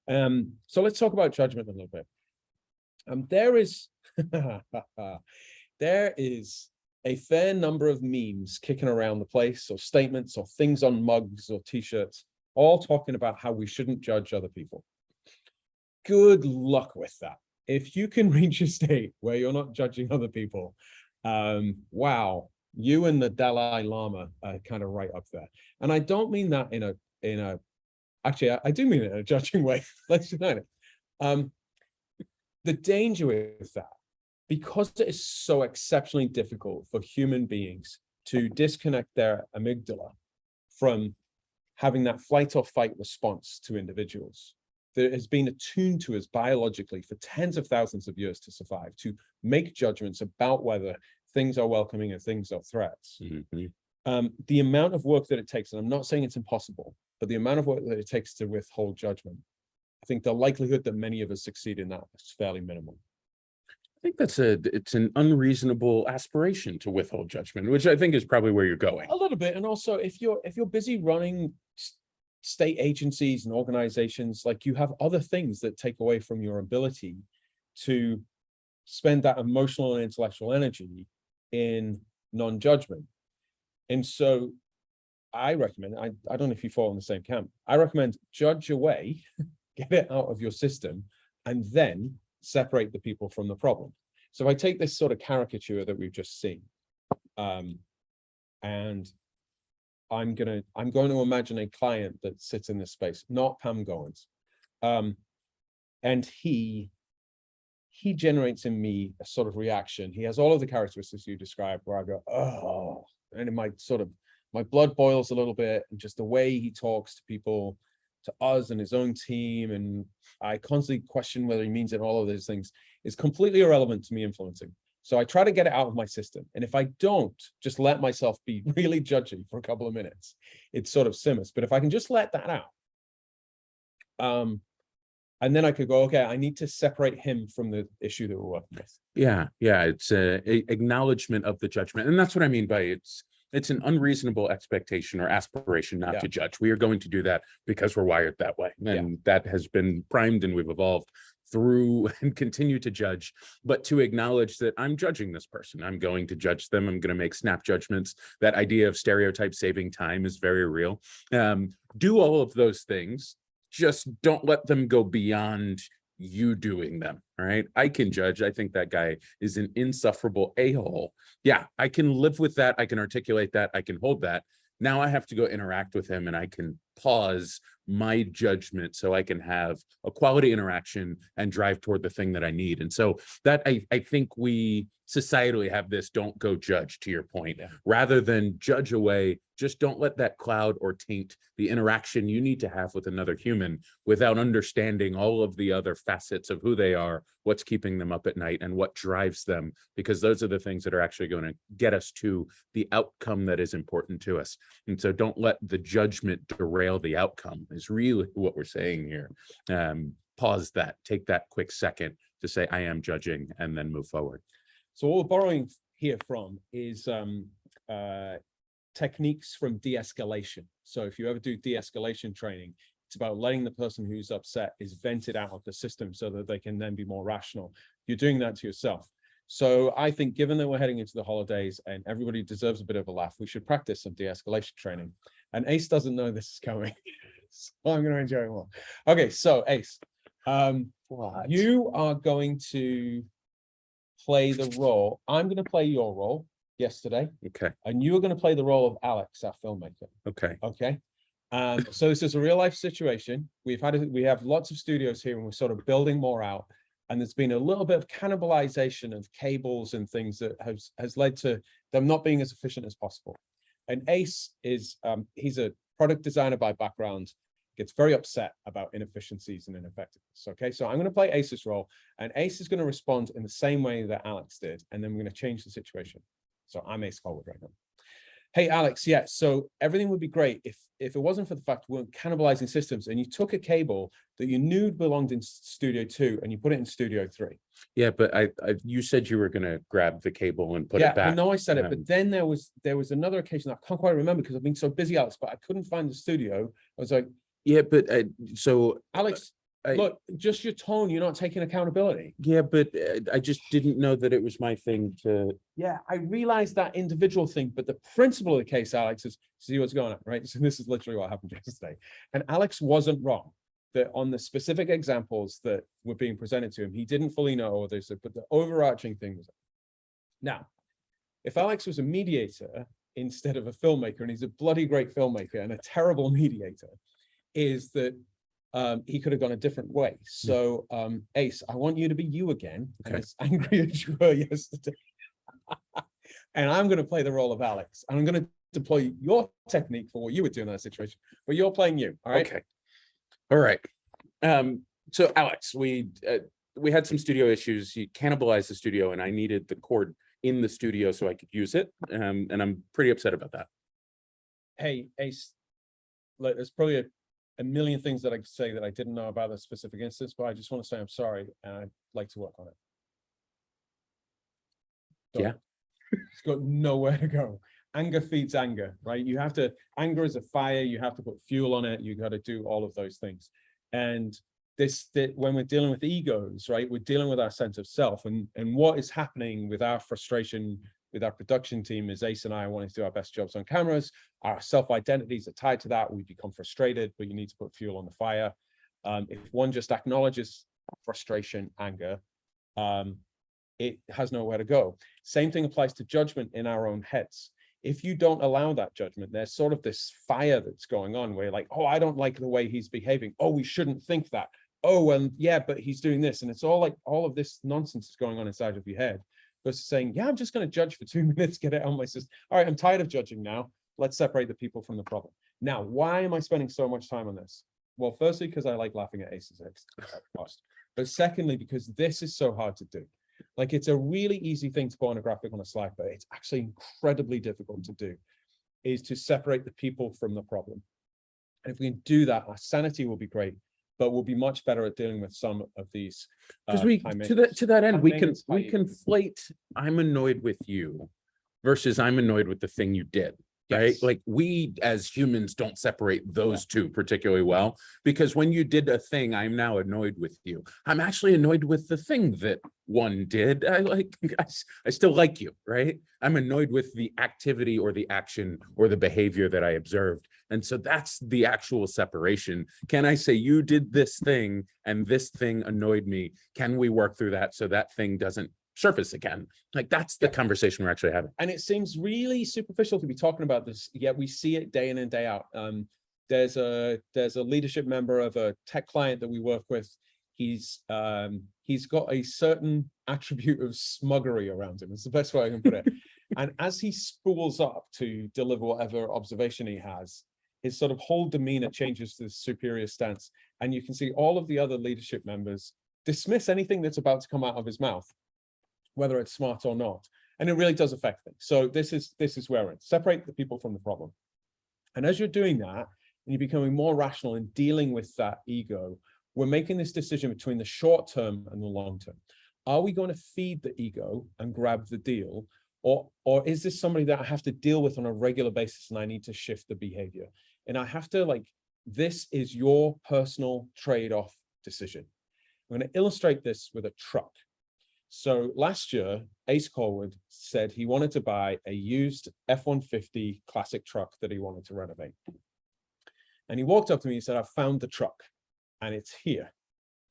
So let's talk about judgment a little bit. There is a fair number of memes kicking around the place, or statements, or things on mugs or t-shirts, all talking about how we shouldn't judge other people. Good luck with that. If you can reach a state where you're not judging other people, wow, you and the Dalai Lama are kind of right up there. And I don't mean that in a actually, I do mean it in a judging way. Let's deny it. The danger with that, because it is so exceptionally difficult for human beings to disconnect their amygdala from having that flight or fight response to individuals that has been attuned to us biologically for tens of thousands of years to survive, to make judgments about whether things are welcoming and things are threats. Mm-hmm. The amount of work that it takes, and I'm not saying it's impossible, but the amount of work that it takes to withhold judgment, I think the likelihood that many of us succeed in that is fairly minimal. I think it's an unreasonable aspiration to withhold judgment, which I think is probably where you're going. A little bit. And also, if you're busy running state agencies and organizations, like, you have other things that take away from your ability to spend that emotional and intellectual energy in non-judgment. And so I recommend, I don't know if you fall in the same camp, I recommend judge away, get it out of your system, and then separate the people from the problem. So if I take this sort of caricature that we've just seen, and I'm going to imagine a client that sits in this space, not Pam Goins, and he generates in me a sort of reaction. He has all of the characteristics you described, where I go, oh, and my blood boils a little bit, and just the way he talks to people, to us and his own team, and I constantly question whether he means it. All of those things is completely irrelevant to me influencing. So I try to get it out of my system. And if I don't just let myself be really judgy for a couple of minutes, it sort of simmers. But if I can just let that out, and then I could go, okay, I need to separate him from the issue that we're working with. Yeah, it's a acknowledgement of the judgment, and that's what I mean by it's an unreasonable expectation or aspiration not to judge. We are going to do that because we're wired that way, and that has been primed, and we've evolved through and continue to judge. But to acknowledge that I'm judging this person, I'm going to judge them, I'm going to make snap judgments. That idea of stereotype saving time is very real. Do all of those things, just don't let them go beyond you doing them. All right, I can judge, I think that guy is an insufferable a-hole. Yeah, I can live with that, I can articulate that, I can hold that. Now I have to go interact with him, and I can pause my judgment so I can have a quality interaction and drive toward the thing that I need. And so that I think we societally have this don't go judge, to your point, rather than judge away. Just don't let that cloud or taint the interaction you need to have with another human without understanding all of the other facets of who they are, what's keeping them up at night, and what drives them, because those are the things that are actually going to get us to the outcome that is important to us. And so don't let the judgment derail the outcome is really what we're saying here. Pause that, take that quick second to say, I am judging, and then move forward. So what we're borrowing here from is techniques from de-escalation. So if you ever do de-escalation training, it's about letting the person who's upset is vented out of the system so that they can then be more rational. You're doing that to yourself. So I think, given that we're heading into the holidays and everybody deserves a bit of a laugh, we should practice some de-escalation training. And Ace doesn't know this is coming, so I'm going to enjoy it more. Okay, so Ace, you are going to play the role. I'm going to play your role yesterday. Okay. And you are going to play the role of Alex, our filmmaker. Okay. Okay. So this is a real life situation. We have lots of studios here, and we're sort of building more out. And there's been a little bit of cannibalization of cables and things that has led to them not being as efficient as possible. And Ace is he's a product designer by background, gets very upset about inefficiencies and ineffectiveness. Okay, so I'm going to play Ace's role, and Ace is going to respond in the same way that Alex did, and then we're going to change the situation. So I'm Ace Colwood right now. Hey, Alex, yeah, so everything would be great if it wasn't for the fact we weren't cannibalizing systems, and you took a cable that you knew belonged in Studio 2 and you put it in Studio 3. Yeah, but you said you were going to grab the cable and put it back. Yeah, I know I said it, but then there was another occasion that I can't quite remember because I've been so busy, Alex, but I couldn't find the studio. I was like, yeah, but so Alex, look, just your tone, you're not taking accountability. Yeah, but I just didn't know that it was my thing to. Yeah, I realized that individual thing, but the principle of the case, Alex, is see what's going on, right? So this is literally what happened yesterday. And Alex wasn't wrong that on the specific examples that were being presented to him, he didn't fully know all this, but the overarching thing was. Now, if Alex was a mediator instead of a filmmaker, and he's a bloody great filmmaker and a terrible mediator, is that he could have gone a different way. So Ace, I want you to be you again, and as angry as you were yesterday. And I'm going to play the role of Alex. And I'm going to deploy your technique for what you would do in that situation, but you're playing you. All right. Okay. All right. So Alex, we had some studio issues. You cannibalized the studio, and I needed the cord in the studio so I could use it. And I'm pretty upset about that. Hey, Ace, look, there's probably a million things that I could say that I didn't know about this specific instance, but I just want to say I'm sorry, and I'd like to work on it. Yeah. It's got nowhere to go. Anger feeds anger, right? Anger is a fire, you have to put fuel on it, you got to do all of those things. And when we're dealing with egos, right, we're dealing with our sense of self, and what is happening with our frustration with our production team is Ace and I wanting to do our best jobs on cameras. Our self-identities are tied to that. We become frustrated, but you need to put fuel on the fire. If one just acknowledges frustration, anger, it has nowhere to go. Same thing applies to judgment in our own heads. If you don't allow that judgment, there's sort of this fire that's going on where you're like, oh, I don't like the way he's behaving. Oh, we shouldn't think that. Oh, and yeah, but he's doing this. And it's all like all of this nonsense is going on inside of your head. Versus saying, yeah, I'm just going to judge for 2 minutes, get it on my system. All right, I'm tired of judging now. Let's separate the people from the problem. Now, why am I spending so much time on this? Well, firstly, because I like laughing at Ace's cost. But secondly, because this is so hard to do. Like, it's a really easy thing to put on a graphic on a slide, but it's actually incredibly difficult to do, is to separate the people from the problem. And if we can do that, our sanity will be great, but we'll be much better at dealing with some of these. Because to that end, we conflate I'm annoyed with you versus I'm annoyed with the thing you did. Right? Yes. Like, we as humans don't separate those two particularly well, because when you did a thing, I'm now annoyed with you. I'm actually annoyed with the thing that one did. I still like you, right? I'm annoyed with the activity or the action or the behavior that I observed. And so that's the actual separation. Can I say you did this thing and this thing annoyed me? Can we work through that so that thing doesn't surface again? Like, that's the conversation we're actually having. And it seems really superficial to be talking about this, yet we see it day in and day out. there's a leadership member of a tech client that we work with. He's got a certain attribute of smuggery around him. It's the best way I can put it. And as he spools up to deliver whatever observation he has, his sort of whole demeanor changes to this superior stance. And you can see all of the other leadership members dismiss anything that's about to come out of his mouth, whether it's smart or not. And it really does affect things. So this is where we're in. Separate the people from the problem. And as you're doing that, and you're becoming more rational in dealing with that ego, we're making this decision between the short term and the long term. Are we going to feed the ego and grab the deal? Or is this somebody that I have to deal with on a regular basis and I need to shift the behavior? And I have to this is your personal trade-off decision. I'm going to illustrate this with a truck. So last year, Ace Colwood said he wanted to buy a used F-150 classic truck that he wanted to renovate. And he walked up to me and said, "I've found the truck and it's here."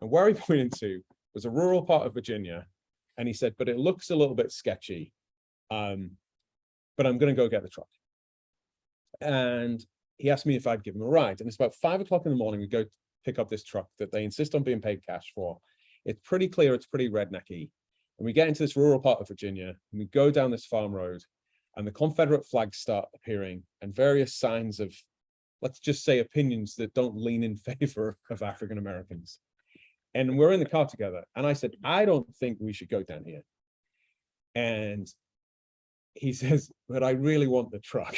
And where he pointed to was a rural part of Virginia. And he said, "But it looks a little bit sketchy. But I'm going to go get the truck." And he asked me if I'd give him a ride. And it's about 5 o'clock in the morning. We go pick up this truck that they insist on being paid cash for. It's pretty clear. It's pretty rednecky. And we get into this rural part of Virginia and we go down this farm road and the Confederate flags start appearing and various signs of, let's just say, opinions that don't lean in favor of African Americans. And we're in the car together. And I said, "I don't think we should go down here." And he says, "But I really want the truck."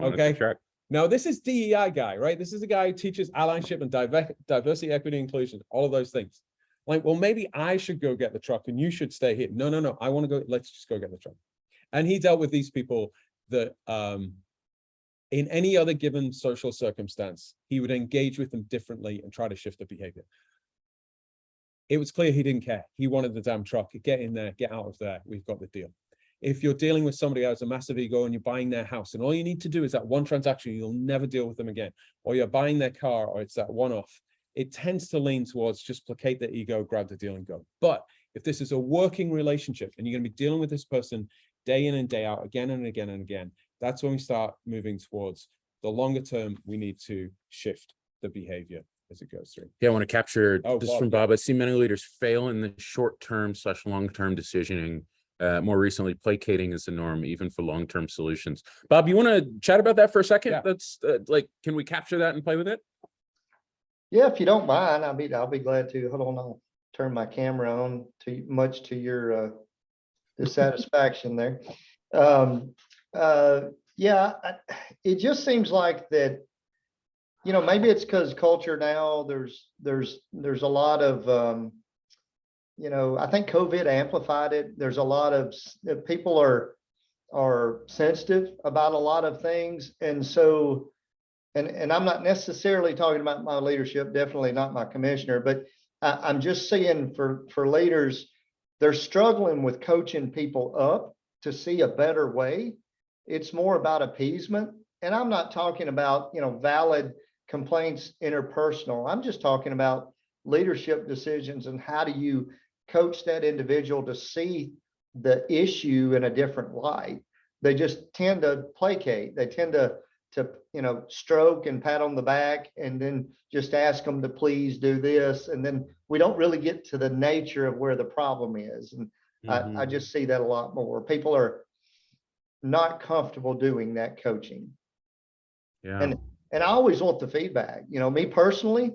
Okay. Now, this is DEI guy, right? This is a guy who teaches allyship and diversity, equity, inclusion, all of those things. Like, well, maybe I should go get the truck and you should stay here. No, I want to go. Let's just go get the truck. And he dealt with these people that in any other given social circumstance, he would engage with them differently and try to shift the behavior. It was clear he didn't care. He wanted the damn truck. Get in there, get out of there. We've got the deal. If you're dealing with somebody who has a massive ego and you're buying their house and all you need to do is that one transaction, you'll never deal with them again, or you're buying their car or it's that one-off, it tends to lean towards just placate the ego, grab the deal and go. But if this is a working relationship and you're going to be dealing with this person day in and day out, again and again and again, that's when we start moving towards the longer term. We need to shift the behavior as it goes through. Yeah, I want to capture this Bob, from Bob. I see many leaders fail in the short-term / long-term decisioning. More recently, placating is the norm, even for long-term solutions. Bob, you want to chat about that for a second? Yeah. That's can we capture that and play with it? Yeah, if you don't mind, I'll be glad to. Hold on, I'll turn my camera on much to your dissatisfaction there. Yeah, it just seems like that, maybe it's because culture now, there's a lot of, I think COVID amplified it. There's a lot of people are sensitive about a lot of things. And so, and I'm not necessarily talking about my leadership, definitely not my commissioner, but I'm just saying for leaders, they're struggling with coaching people up to see a better way. It's more about appeasement. And I'm not talking about, valid complaints interpersonal. I'm just talking about leadership decisions and how do you coach that individual to see the issue in a different light. They just tend to placate. They tend to stroke and pat on the back and then just ask them to please do this. And then we don't really get to the nature of where the problem is. And I just see that a lot more. People are not comfortable doing that coaching. Yeah. And I always want the feedback. Me personally,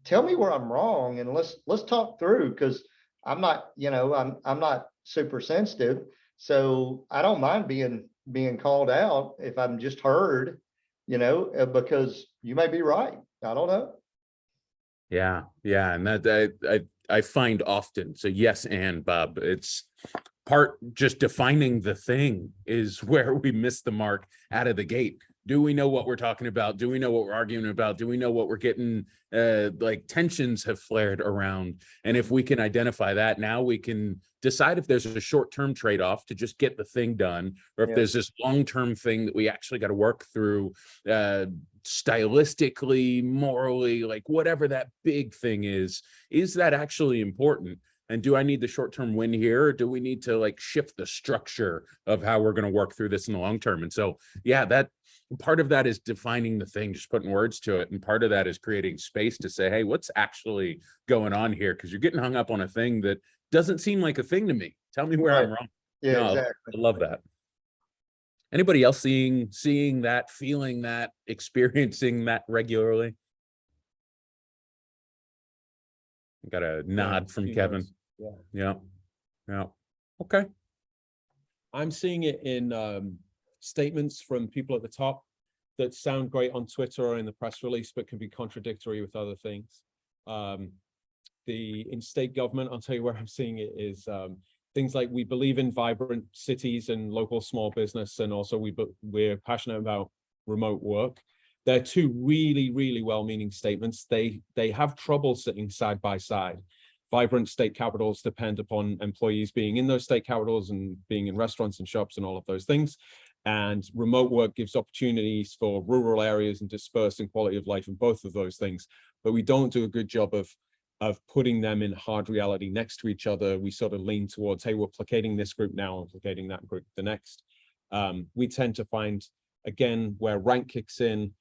tell me where I'm wrong and let's talk through, because I'm not, I'm not super sensitive. So I don't mind being called out if I'm just heard, because you may be right. I don't know. Yeah. And that I find often. So yes, and Bob, it's part just defining the thing is where we miss the mark out of the gate. Do we know what we're talking about? Do we know what we're arguing about? Do we know what we're getting? Tensions have flared around. And if we can identify that, now we can decide if there's a short-term trade-off to just get the thing done, or if there's this long-term thing that we actually got to work through stylistically, morally, whatever that big thing is that actually important? And do I need the short-term win here, or do we need to shift the structure of how we're going to work through this in the long term? And so, yeah, part of that is defining the thing, just putting words to it. And part of that is creating space to say, hey, what's actually going on here? Because you're getting hung up on a thing that doesn't seem like a thing to me. Tell me where Right. I'm wrong. Yeah, No, exactly. I love that. Anybody else seeing that, feeling that, experiencing that regularly? Got a nod from she Kevin. knows. Yeah. Yeah. Yeah. Okay. I'm seeing it in statements from people at the top that sound great on Twitter or in the press release, but can be contradictory with other things. In state government, I'll tell you where I'm seeing it is things like we believe in vibrant cities and local small business, and also we're passionate about remote work. They're two really, really well-meaning statements. They have trouble sitting side by side. Vibrant state capitals depend upon employees being in those state capitals and being in restaurants and shops and all of those things. And remote work gives opportunities for rural areas and dispersing quality of life in both of those things. But we don't do a good job of putting them in hard reality next to each other. We sort of lean towards, hey, we're placating this group now and placating that group the next. We tend to find, again, where rank kicks in,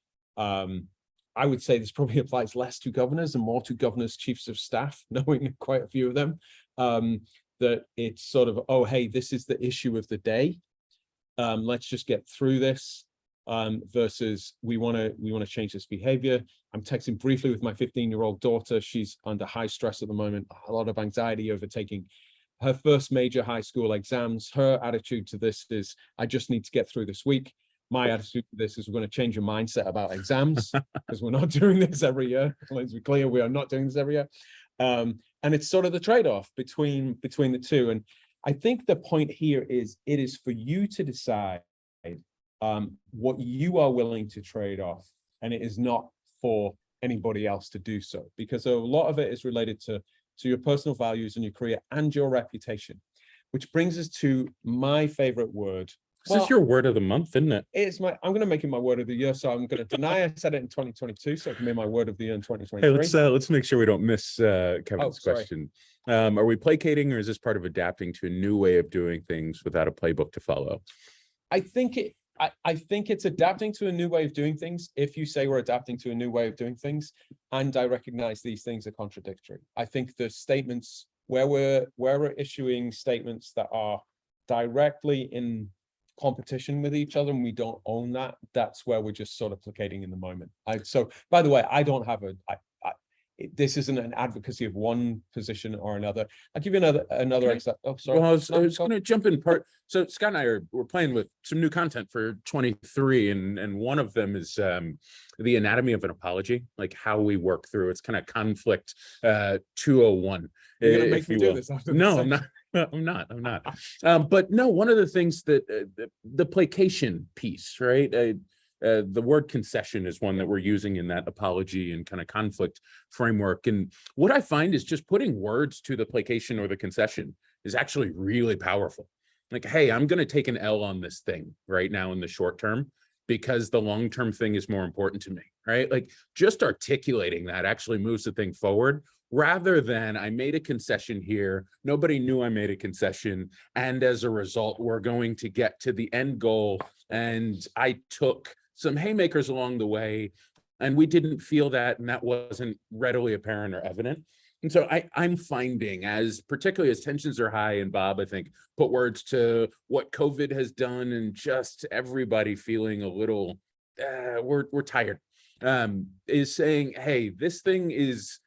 I would say this probably applies less to governors and more to governors' chiefs of staff, knowing quite a few of them, that it's sort of, oh, hey, this is the issue of the day. Let's just get through this, versus we want to change this behavior. I'm texting briefly with my 15-year-old daughter. She's under high stress at the moment, a lot of anxiety over taking her first major high school exams. Her attitude to this is, I just need to get through this week. My attitude to this is, we're going to change your mindset about exams because we're not doing this every year. Let's be clear, we are not doing this every year. And it's sort of the trade-off between the two. And I think the point here is, it is for you to decide what you are willing to trade off, and it is not for anybody else to do so, because a lot of it is related to your personal values and your career and your reputation, which brings us to my favorite word. This is your word of the month, isn't it? I'm going to make it my word of the year, so I'm going to deny I said it in 2022, so it can be my word of the year in Hey, 2023. let's make sure we don't miss Kevin's sorry. question. Are we placating, or is this part of adapting to a new way of doing things without a playbook to follow? I think it's adapting to a new way of doing things. If you say we're adapting to a new way of doing things, and I recognize these things are contradictory. I think the statements where we're issuing statements that are directly in competition with each other and we don't own that, that's where we're just sort of placating in the moment. So by the way, I don't have this isn't an advocacy of one position or another. I'll give you another example. Oh, sorry. Well, I was going to jump in part. So Scott and I we're playing with some new content for 23, and one of them is the anatomy of an apology, like how we work through. It's kind of conflict 201. You're gonna make me do this after No, this I'm not. But no, one of the things that the placation piece, right? The word concession is one that we're using in that apology and kind of conflict framework. And what I find is just putting words to the placation or the concession is actually really powerful. Like, hey, I'm going to take an L on this thing right now in the short term because the long-term thing is more important to me, right? Like, just articulating that actually moves the thing forward, rather than I made a concession here, nobody knew I made a concession, and as a result, we're going to get to the end goal, and I took some haymakers along the way, and we didn't feel that, and that wasn't readily apparent or evident. And so I'm finding, particularly as tensions are high, and Bob, I think, put words to what COVID has done, and just everybody feeling a little, we're tired, is saying, hey, this thing is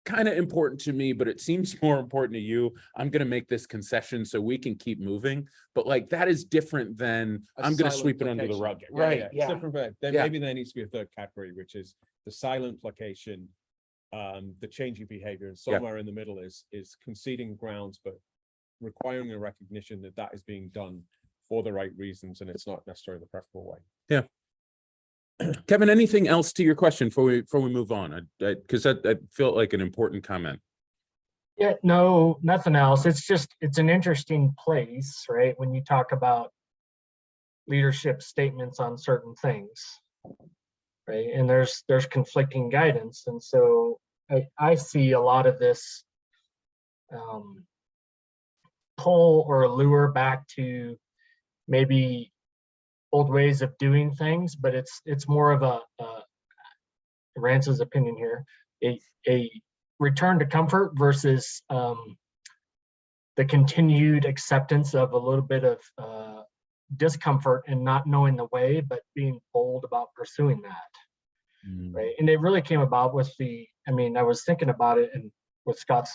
kind of important to me, but it seems more important to you. I'm going to make this concession so we can keep moving. But like, that is different than I'm going to sweep it under the rug. Right. Yeah. It's different. Then maybe there needs to be a third category, which is the silent placation, the changing behavior, and somewhere in the middle is conceding grounds, but requiring a recognition that that is being done for the right reasons, and it's not necessarily the preferable way. Yeah. Kevin, anything else to your question before we move on? Because that felt like an important comment. Yeah, no, nothing else. It's an interesting place, right? When you talk about leadership statements on certain things, right? And there's conflicting guidance. And so I see a lot of this pull or allure back to maybe old ways of doing things, but it's more of a Rance's opinion here, a return to comfort versus the continued acceptance of a little bit of discomfort and not knowing the way, but being bold about pursuing that. Right. And it really came about with I was thinking about it and with Scott's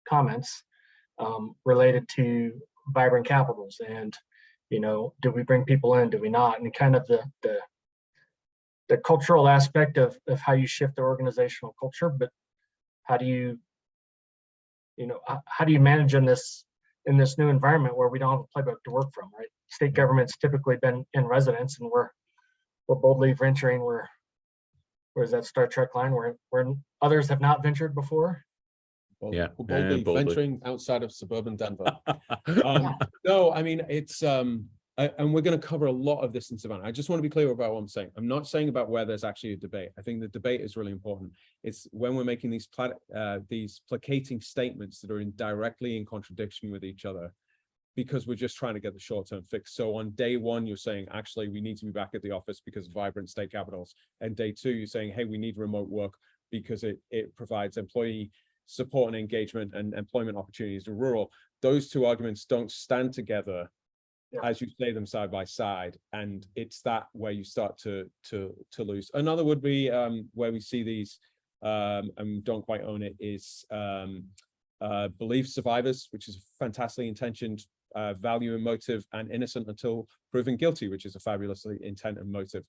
comments related to vibrant capitals and, do we bring people in, do we not? And kind of the cultural aspect of how you shift the organizational culture, but how do you manage in this new environment where we don't have a playbook to work from, right? State government's typically been in residence, and we're boldly venturing where's that Star Trek line where others have not ventured before? Yeah, boldly boldly. venturing outside of suburban Denver. No, I mean, it's and we're going to cover a lot of this in Savannah. I just want to be clear about what I'm saying. I'm not saying about where there's actually a debate. I think the debate is really important. It's when we're making these placating statements that are directly in contradiction with each other, because we're just trying to get the short-term fix. So on day one, you're saying, actually, we need to be back at the office because of vibrant state capitals. And day two, you're saying, hey, we need remote work because it provides employee support and engagement and employment opportunities to rural. Those two arguments don't stand together as you say them side by side. And it's that where you start to lose. Another would be where we see these and don't quite own it is belief survivors, which is a fantastically intentioned value and motive, and innocent until proven guilty, which is a fabulously intent and motive.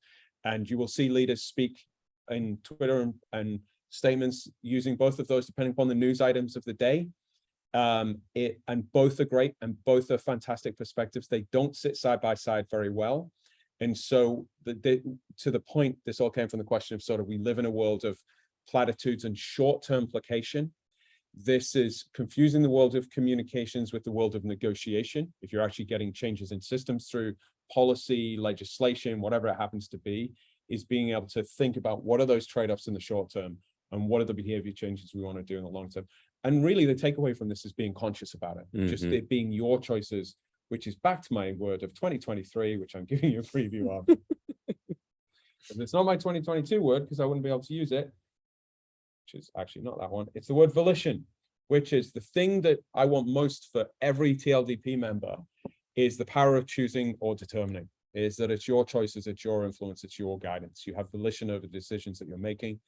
And you will see leaders speak in Twitter and statements using both of those depending upon the news items of the day. And both are great and both are fantastic perspectives. They don't sit side by side very well. And so to the point, this all came from the question of sort of, we live in a world of platitudes and short-term placation. This is confusing the world of communications with the world of negotiation. If you're actually getting changes in systems through policy, legislation, whatever it happens to be, is being able to think about what are those trade-offs in the short term and what are the behavior changes we want to do in the long term. And really the takeaway from this is being conscious about it, just it being your choices, which is back to my word of 2023, which I'm giving you a preview of. And it's not my 2022 word because I wouldn't be able to use it, which is actually not that one. It's the word volition, which is the thing that I want most for every TLDP member, is the power of choosing or determining, is that it's your choices, it's your influence, it's your guidance. You have volition over the decisions that you're making.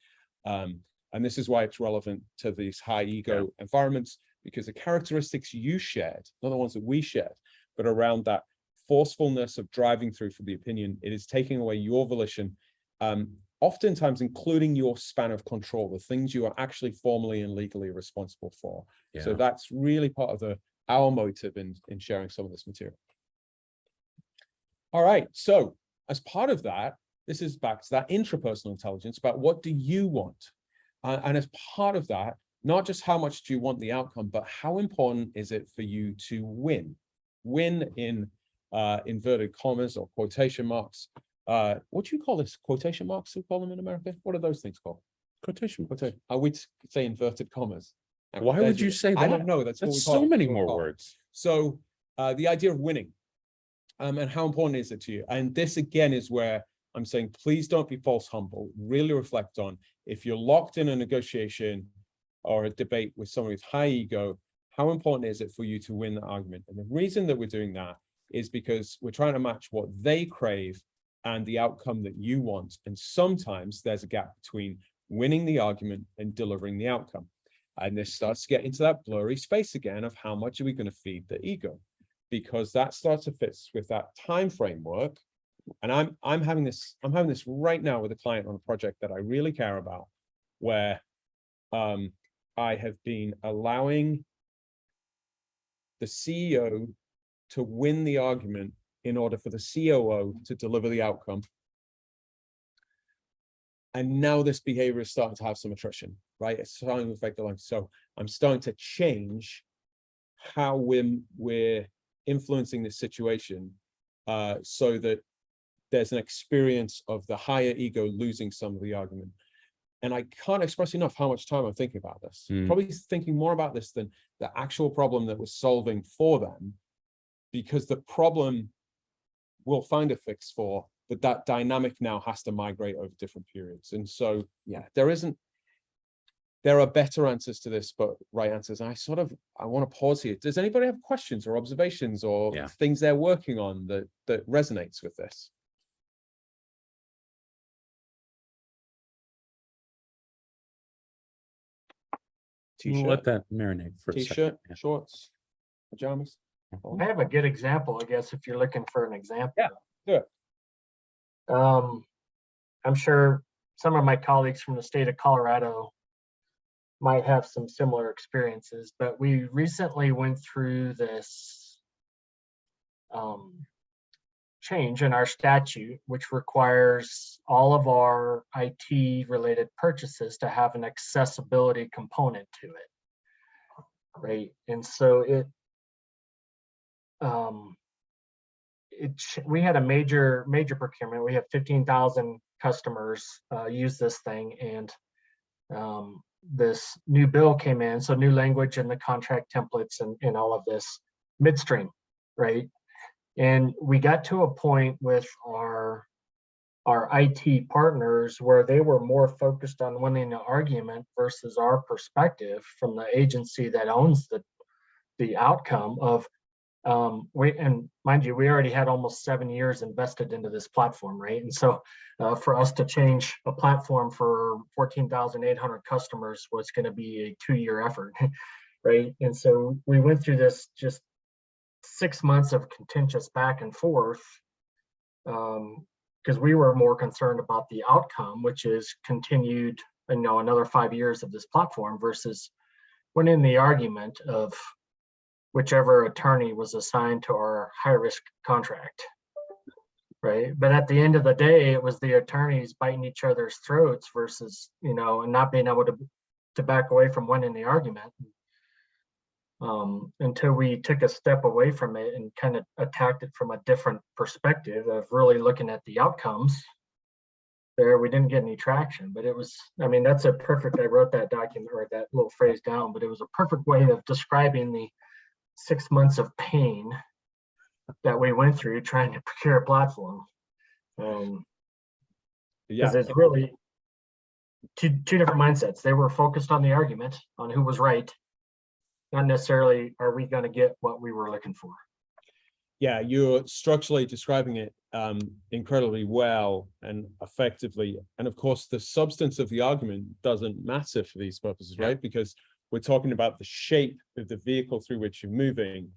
And this is why it's relevant to these high ego environments, because the characteristics you shared, not the ones that we shared, but around that forcefulness of driving through for the opinion, it is taking away your volition, oftentimes including your span of control, the things you are actually formally and legally responsible for. Yeah. So that's really part of our motive in sharing some of this material. All right, so as part of that, this is back to that intrapersonal intelligence about what do you want? And as part of that, not just how much do you want the outcome, but how important is it for you to win? Win in inverted commas or quotation marks. What do you call this? Quotation marks, we call them in America? What are those things called? Quotation marks. I would say inverted commas. Why would you say that? I don't know. That's what we call so many more words. So the idea of winning and how important is it to you? And this again is where I'm saying, please don't be false humble. Really reflect on, if you're locked in a negotiation or a debate with someone with high ego, how important is it for you to win the argument? And the reason that we're doing that is because we're trying to match what they crave and the outcome that you want. And sometimes there's a gap between winning the argument and delivering the outcome. And this starts to get into that blurry space again of how much are we going to feed the ego? Because that starts to fit with that time framework. And I'm having this right now with a client on a project that I really care about, where I have been allowing the CEO to win the argument in order for the COO to deliver the outcome. And now this behavior is starting to have some attrition, right? It's starting to affect the line. So I'm starting to change how we're influencing this situation so that there's an experience of the higher ego losing some of the argument. And I can't express enough how much time I'm thinking about this. Probably thinking more about this than the actual problem that we're solving for them, because the problem we'll find a fix for, but that dynamic now has to migrate over different periods. And so, yeah, there are better answers to this, but right answers. And I want to pause here. Does anybody have questions or observations or things they're working on that resonates with this? We'll let that marinate for a second. T-shirt, shorts, pajamas. I have a good example, I guess, if you're looking for an example. Yeah, do it. I'm sure some of my colleagues from the state of Colorado might have some similar experiences, but we recently went through this change in our statute, which requires all of our IT related purchases to have an accessibility component to it. Right. And so we had a major procurement. We have 15,000 customers use this thing, and this new bill came in, so new language in the contract templates and all of this midstream, right? And we got to a point with our IT partners where they were more focused on winning the argument versus our perspective from the agency that owns the outcome of and mind you, we already had almost 7 years invested into this platform, right? And so for us to change a platform for 14,800 customers was going to be a 2-year effort, right? And so we went through this just 6 months of contentious back and forth because we were more concerned about the outcome, which is continued, another 5 years of this platform versus winning the argument of whichever attorney was assigned to our high-risk contract, right? But at the end of the day, it was the attorneys biting each other's throats versus, and not being able to back away from winning the argument until we took a step away from it and kind of attacked it from a different perspective of really looking at the outcomes. There, we didn't get any traction, but it was, that's a perfect, I wrote that document or that little phrase down, but it was a perfect way of describing the 6 months of pain that we went through trying to procure a platform. Because it's really two different mindsets. They were focused on the argument, on who was right, not necessarily are we going to get what we were looking for. Yeah, you're structurally describing it incredibly well and effectively. And of course, the substance of the argument doesn't matter for these purposes, right? Because we're talking about the shape of the vehicle through which you're moving.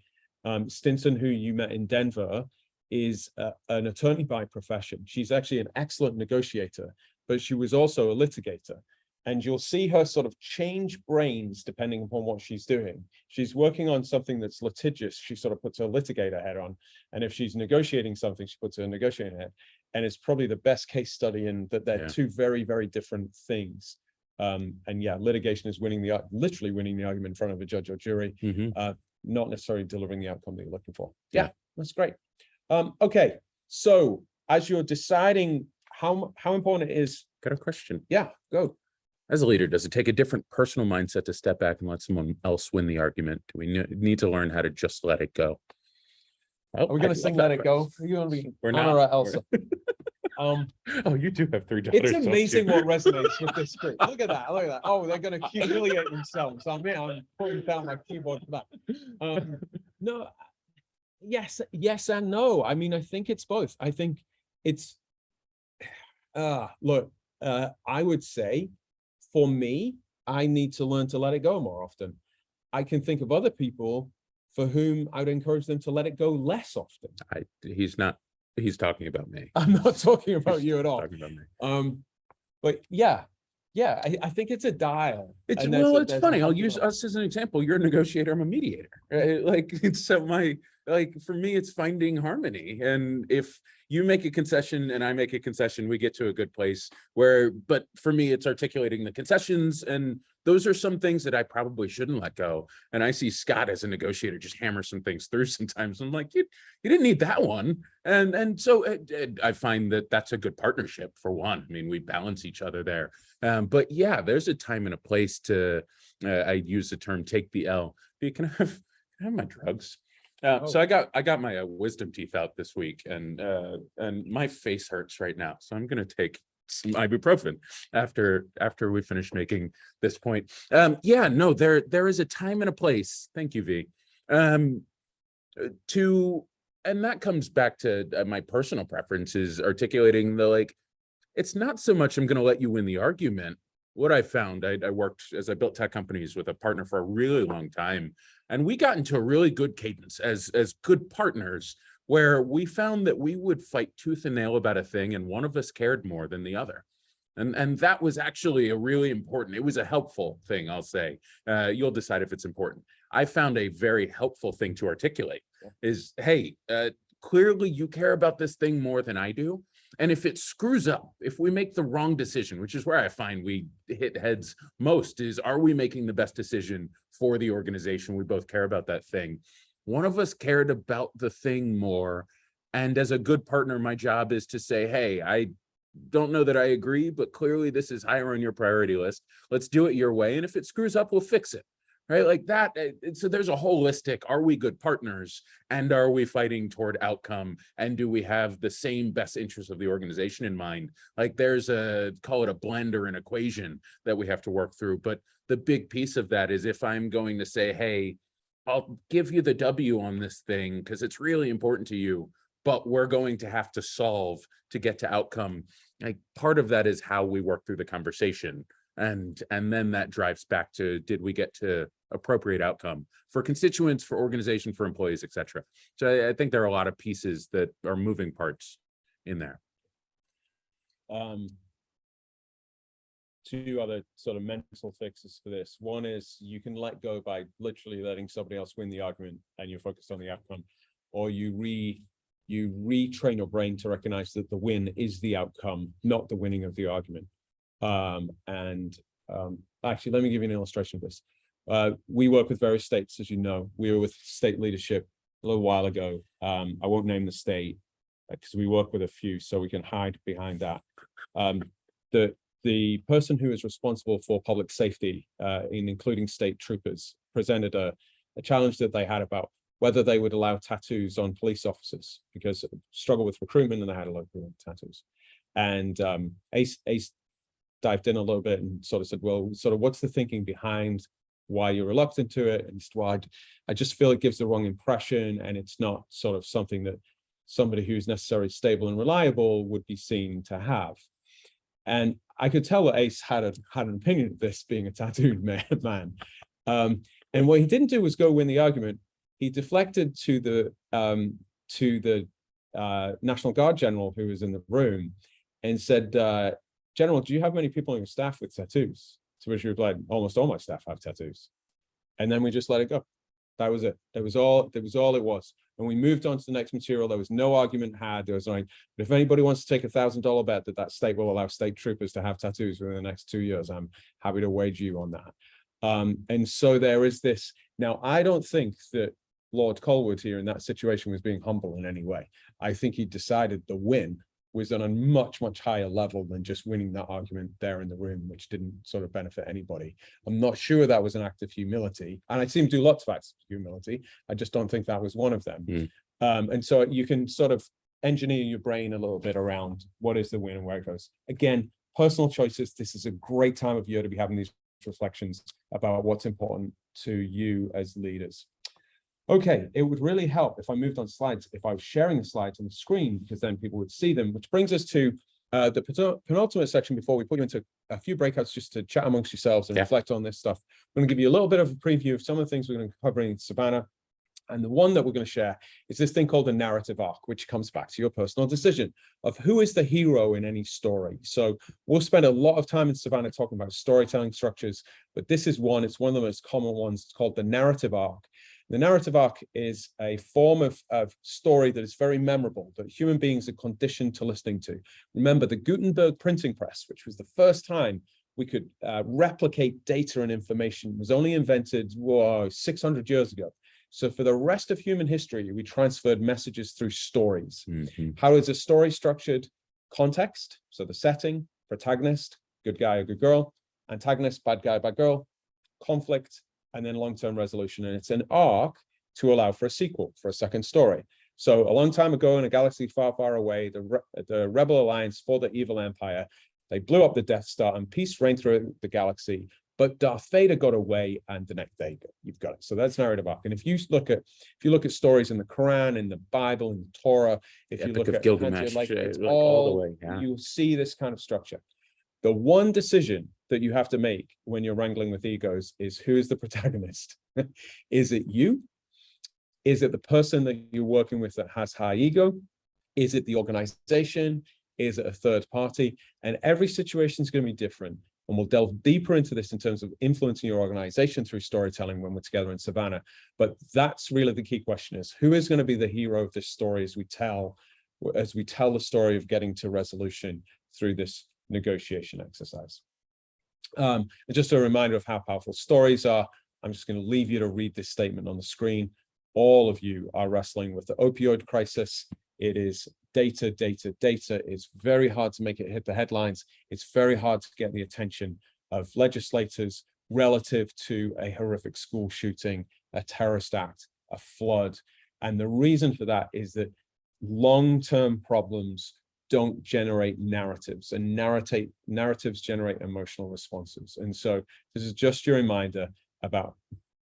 Stinson, who you met in Denver, is an attorney by profession. She's actually an excellent negotiator, but she was also a litigator. And you'll see her sort of change brains depending upon what she's doing. She's working on something that's litigious, she sort of puts her litigator hat on. And if she's negotiating something, she puts her negotiating hat. And it's probably the best case study in that they're two very, very different things. And yeah, litigation is literally winning the argument in front of a judge or jury, not necessarily delivering the outcome that you're looking for. Yeah, that's great. Okay, so as you're deciding how important it is. Got a question. Yeah, go. As a leader, does it take a different personal mindset to step back and let someone else win the argument? Do we need to learn how to just let it go? Are we going to sing Let It Go? Are you going to be Anna or Elsa? Oh, you do have 3 daughters. It's amazing what resonates with this group. Look at that. Look at that. Oh, they're going to humiliate themselves. I'm putting down my keyboard for that. No, yes and no. I think it's both. I think it's, look, I would say for me, I need to learn to let it go more often. I can think of other people for whom I would encourage them to let it go less often. He's talking about me. I'm not talking about you at all. Talking about me. But yeah, I think it's a dial. It's funny. I'll use us as an example. You're a negotiator. I'm a mediator. Right? For me, it's finding harmony. And if you make a concession and I make a concession, we get to a good place but for me, it's articulating the concessions. And those are some things that I probably shouldn't let go. And I see Scott as a negotiator just hammer some things through sometimes. I'm like, you didn't need that one. And so I find that that's a good partnership for one. We balance each other there. But yeah, there's a time and a place to, I use the term, take the L. Can I have my drugs? So I got my wisdom teeth out this week, and my face hurts right now. So I'm gonna take some ibuprofen after we finish making this point. Yeah, no, there is a time and a place. Thank you, V. And that comes back to my personal preferences, articulating the like. It's not so much I'm going to let you win the argument. What I found, I worked as I built tech companies with a partner for a really long time, and we got into a really good cadence as good partners, where we found that we would fight tooth and nail about a thing, and one of us cared more than the other. And that was actually a really important, it was a helpful thing, I'll say. You'll decide if it's important. I found a very helpful thing to articulate is, hey, clearly you care about this thing more than I do. And if it screws up, if we make the wrong decision, which is where I find we hit heads most, is are we making the best decision for the organization? We both care about that thing. One of us cared about the thing more. And as a good partner, my job is to say, hey, I don't know that I agree, but clearly this is higher on your priority list. Let's do it your way. And if it screws up, we'll fix it. Right, like that. So there's a holistic, are we good partners, and are we fighting toward outcome, and do we have the same best interest of the organization in mind? Like there's call it a blend or an equation that we have to work through. But the big piece of that is, if I'm going to say, hey, I'll give you the W on this thing because it's really important to you, but we're going to have to solve to get to outcome. Like part of that is how we work through the conversation. And then that drives back to, did we get to appropriate outcome for constituents, for organization, for employees, et cetera. So I think there are a lot of pieces that are moving parts in there. Two other sort of mental fixes for this. One is you can let go by literally letting somebody else win the argument and you're focused on the outcome, or you retrain your brain to recognize that the win is the outcome, not the winning of the argument. Actually, let me give you an illustration of this. We work with various states, as you know. We were with state leadership a little while ago. I won't name the state because we work with a few, so we can hide behind that. The person who is responsible for public safety, including state troopers, presented a challenge that they had about whether they would allow tattoos on police officers, because struggle with recruitment and they had a lot of tattoos. And Ace dived in a little bit and sort of said, well, sort of what's the thinking behind why you're reluctant to it? And he said, well, I just feel it gives the wrong impression, and it's not sort of something that somebody who's necessarily stable and reliable would be seen to have. And I could tell that Ace had an opinion of this, being a tattooed man. And what he didn't do was go win the argument. He deflected to the National Guard general who was in the room and said, General, do you have many people on your staff with tattoos? To which he replied, almost all my staff have tattoos. And then we just let it go. That was it. That was all it was. And we moved on to the next material. There was no argument had. There was like, but if anybody wants to take $1,000 bet that state will allow state troopers to have tattoos within the next 2 years, I'm happy to wager you on that. And so there is this. Now, I don't think that Lord Colwood here in that situation was being humble in any way. I think he decided the win was on a much, much higher level than just winning that argument there in the room, which didn't sort of benefit anybody. I'm not sure that was an act of humility. And I see him do lots of acts of humility. I just don't think that was one of them. And so you can sort of engineer your brain a little bit around what is the win and where it goes. Again, personal choices. This is a great time of year to be having these reflections about what's important to you as leaders. Okay, it would really help if I moved on slides, if I was sharing the slides on the screen, because then people would see them, which brings us to the penultimate section before we put you into a few breakouts just to chat amongst yourselves and reflect on this stuff. I'm going to give you a little bit of a preview of some of the things we're going to cover in Savannah. And the one that we're going to share is this thing called the narrative arc, which comes back to your personal decision of who is the hero in any story. So we'll spend a lot of time in Savannah talking about storytelling structures, but this is one, it's one of the most common ones. It's called the narrative arc. The narrative arc is a form of story that is very memorable, that human beings are conditioned to listening to. Remember, the Gutenberg printing press, which was the first time we could replicate data and information, was only invented 600 years ago. So for the rest of human history, we transferred messages through stories. How is a story structured? Context, so the setting, protagonist, good guy or good girl, antagonist, bad guy, bad girl, conflict, and then long-term resolution. And it's an arc to allow for a sequel, for a second story. So a long time ago in a galaxy far, far away, the Rebel Alliance fought the evil empire. They blew up the Death Star and peace reigned through the galaxy. But Darth Vader got away, and the next day you've got it. So that's narrative arc. And if you look at stories in the Quran, in the Bible, in the Torah, if you look at Gilgamesh, like it's like all the all way, yeah. you'll see this kind of structure. The one decision that you have to make when you're wrangling with egos is, who is the protagonist? Is it you? Is it the person that you're working with that has high ego? Is it the organization? Is it a third party? And every situation is going to be different. And we'll delve deeper into this in terms of influencing your organization through storytelling when we're together in Savannah. But that's really the key question, is who is going to be the hero of this story as we tell the story of getting to resolution through this negotiation exercise. And just a reminder of how powerful stories are. I'm just going to leave you to read this statement on the screen. All of you are wrestling with the opioid crisis. It is data, data, data. It's very hard to make it hit the headlines. It's very hard to get the attention of legislators relative to a horrific school shooting, a terrorist act, a flood. And the reason for that is that long-term problems don't generate narratives, and narratives generate emotional responses. And so this is just your reminder about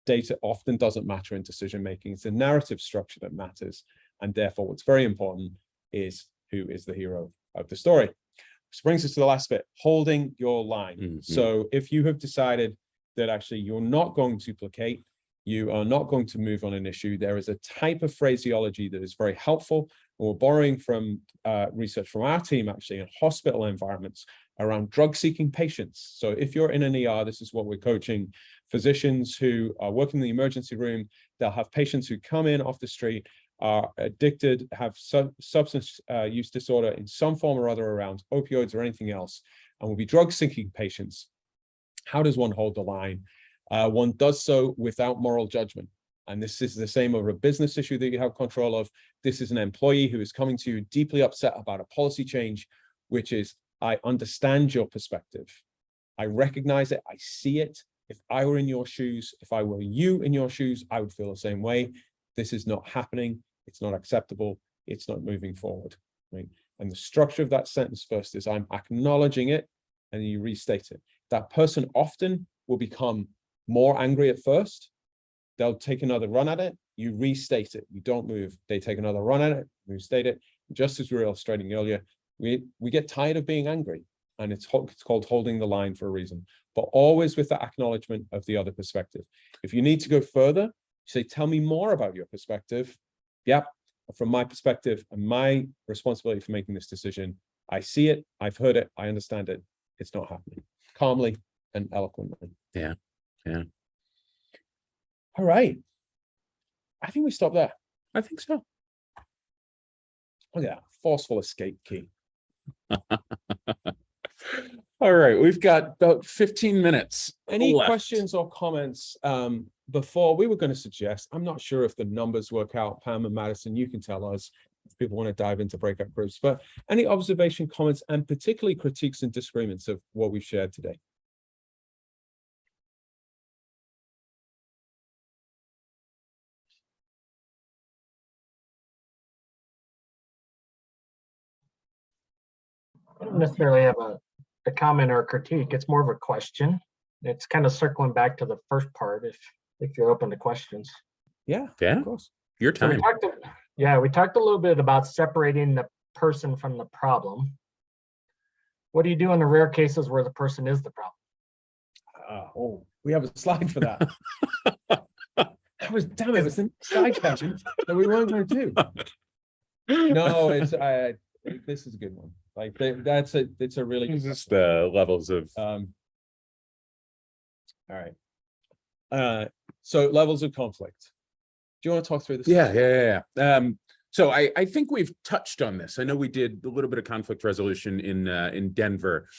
data often doesn't matter in decision making. It's the narrative structure that matters. And therefore, what's very important is who is the hero of the story. Which brings us to the last bit, holding your line. Mm-hmm. So if you have decided that actually you're not going to placate, you are not going to move on an issue, there is a type of phraseology that is very helpful. And we're borrowing from research from our team, actually, in hospital environments around drug-seeking patients. So if you're in an ER, this is what we're coaching physicians who are working in the emergency room. They'll have patients who come in off the street, are addicted, have substance use disorder in some form or other around opioids or anything else, and will be drug-seeking patients. How does one hold the line? One does so without moral judgment. And this is the same over a business issue that you have control of. This is an employee who is coming to you deeply upset about a policy change, which is, I understand your perspective. I recognize it. I see it. If I were in your shoes, if I were you in your shoes, I would feel the same way. This is not happening. It's not acceptable. It's not moving forward. Right? And the structure of that sentence first is, I'm acknowledging it, and you restate it. That person often will become more angry at first. They'll take another run at it. You restate it. You don't move. They take another run at it. Restate it. Just as we were illustrating earlier, we get tired of being angry, and it's called holding the line for a reason, but always with that acknowledgement of the other perspective. If you need to go further, you say, tell me more about your perspective. Yep, from my perspective and my responsibility for making this decision, I see it, I've heard it, I understand it. It's not happening. Calmly and eloquently. Yeah, yeah. All right. I think we stop there. I think so. Look at that forceful escape key. All right, we've got about 15 minutes. Any left. questions or comments before? We were going to suggest, I'm not sure if the numbers work out, Pam and Madison, you can tell us if people want to dive into breakout groups, but any observation, comments, and particularly critiques and disagreements of what we've shared today? I don't necessarily have a comment or a critique. It's more of a question. It's kind of circling back to the first part, if you're open to questions. Yeah, of course. Your time. So we talked a little bit about separating the person from the problem. What do you do in the rare cases where the person is the problem? We have a slide for that. It was the slide pageant that we weren't going to do. No, this is a good one. Like it's a really good just the levels of all right. So levels of conflict. Do you want to talk through this? Yeah. So I think we've touched on this. I know we did a little bit of conflict resolution in Denver.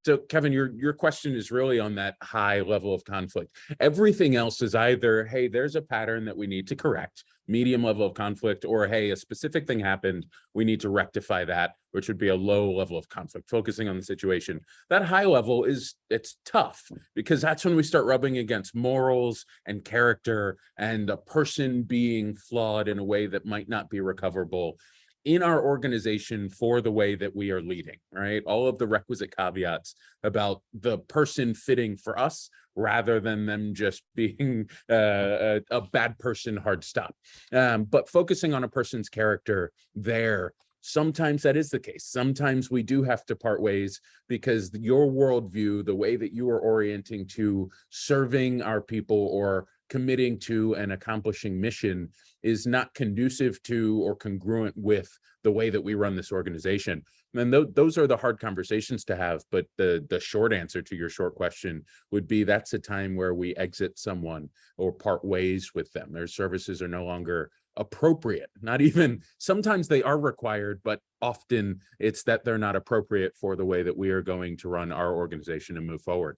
So Kevin, your question is really on that high level of conflict. Everything else is either, hey, there's a pattern that we need to correct, medium level of conflict, or hey, a specific thing happened, we need to rectify that, which would be a low level of conflict, focusing on the situation. That high level it's tough, because that's when we start rubbing against morals and character and a person being flawed in a way that might not be recoverable in our organization for the way that we are leading, right? All of the requisite caveats about the person fitting for us rather than them just being a bad person, hard stop. But focusing on a person's character there, sometimes that is the case. Sometimes we do have to part ways because your worldview, the way that you are orienting to serving our people or committing to and accomplishing mission is not conducive to or congruent with the way that we run this organization. And those are the hard conversations to have. But the short answer to your short question would be that's a time where we exit someone or part ways with them. Their services are no longer appropriate. Not even, sometimes they are required, but often it's that they're not appropriate for the way that we are going to run our organization and move forward.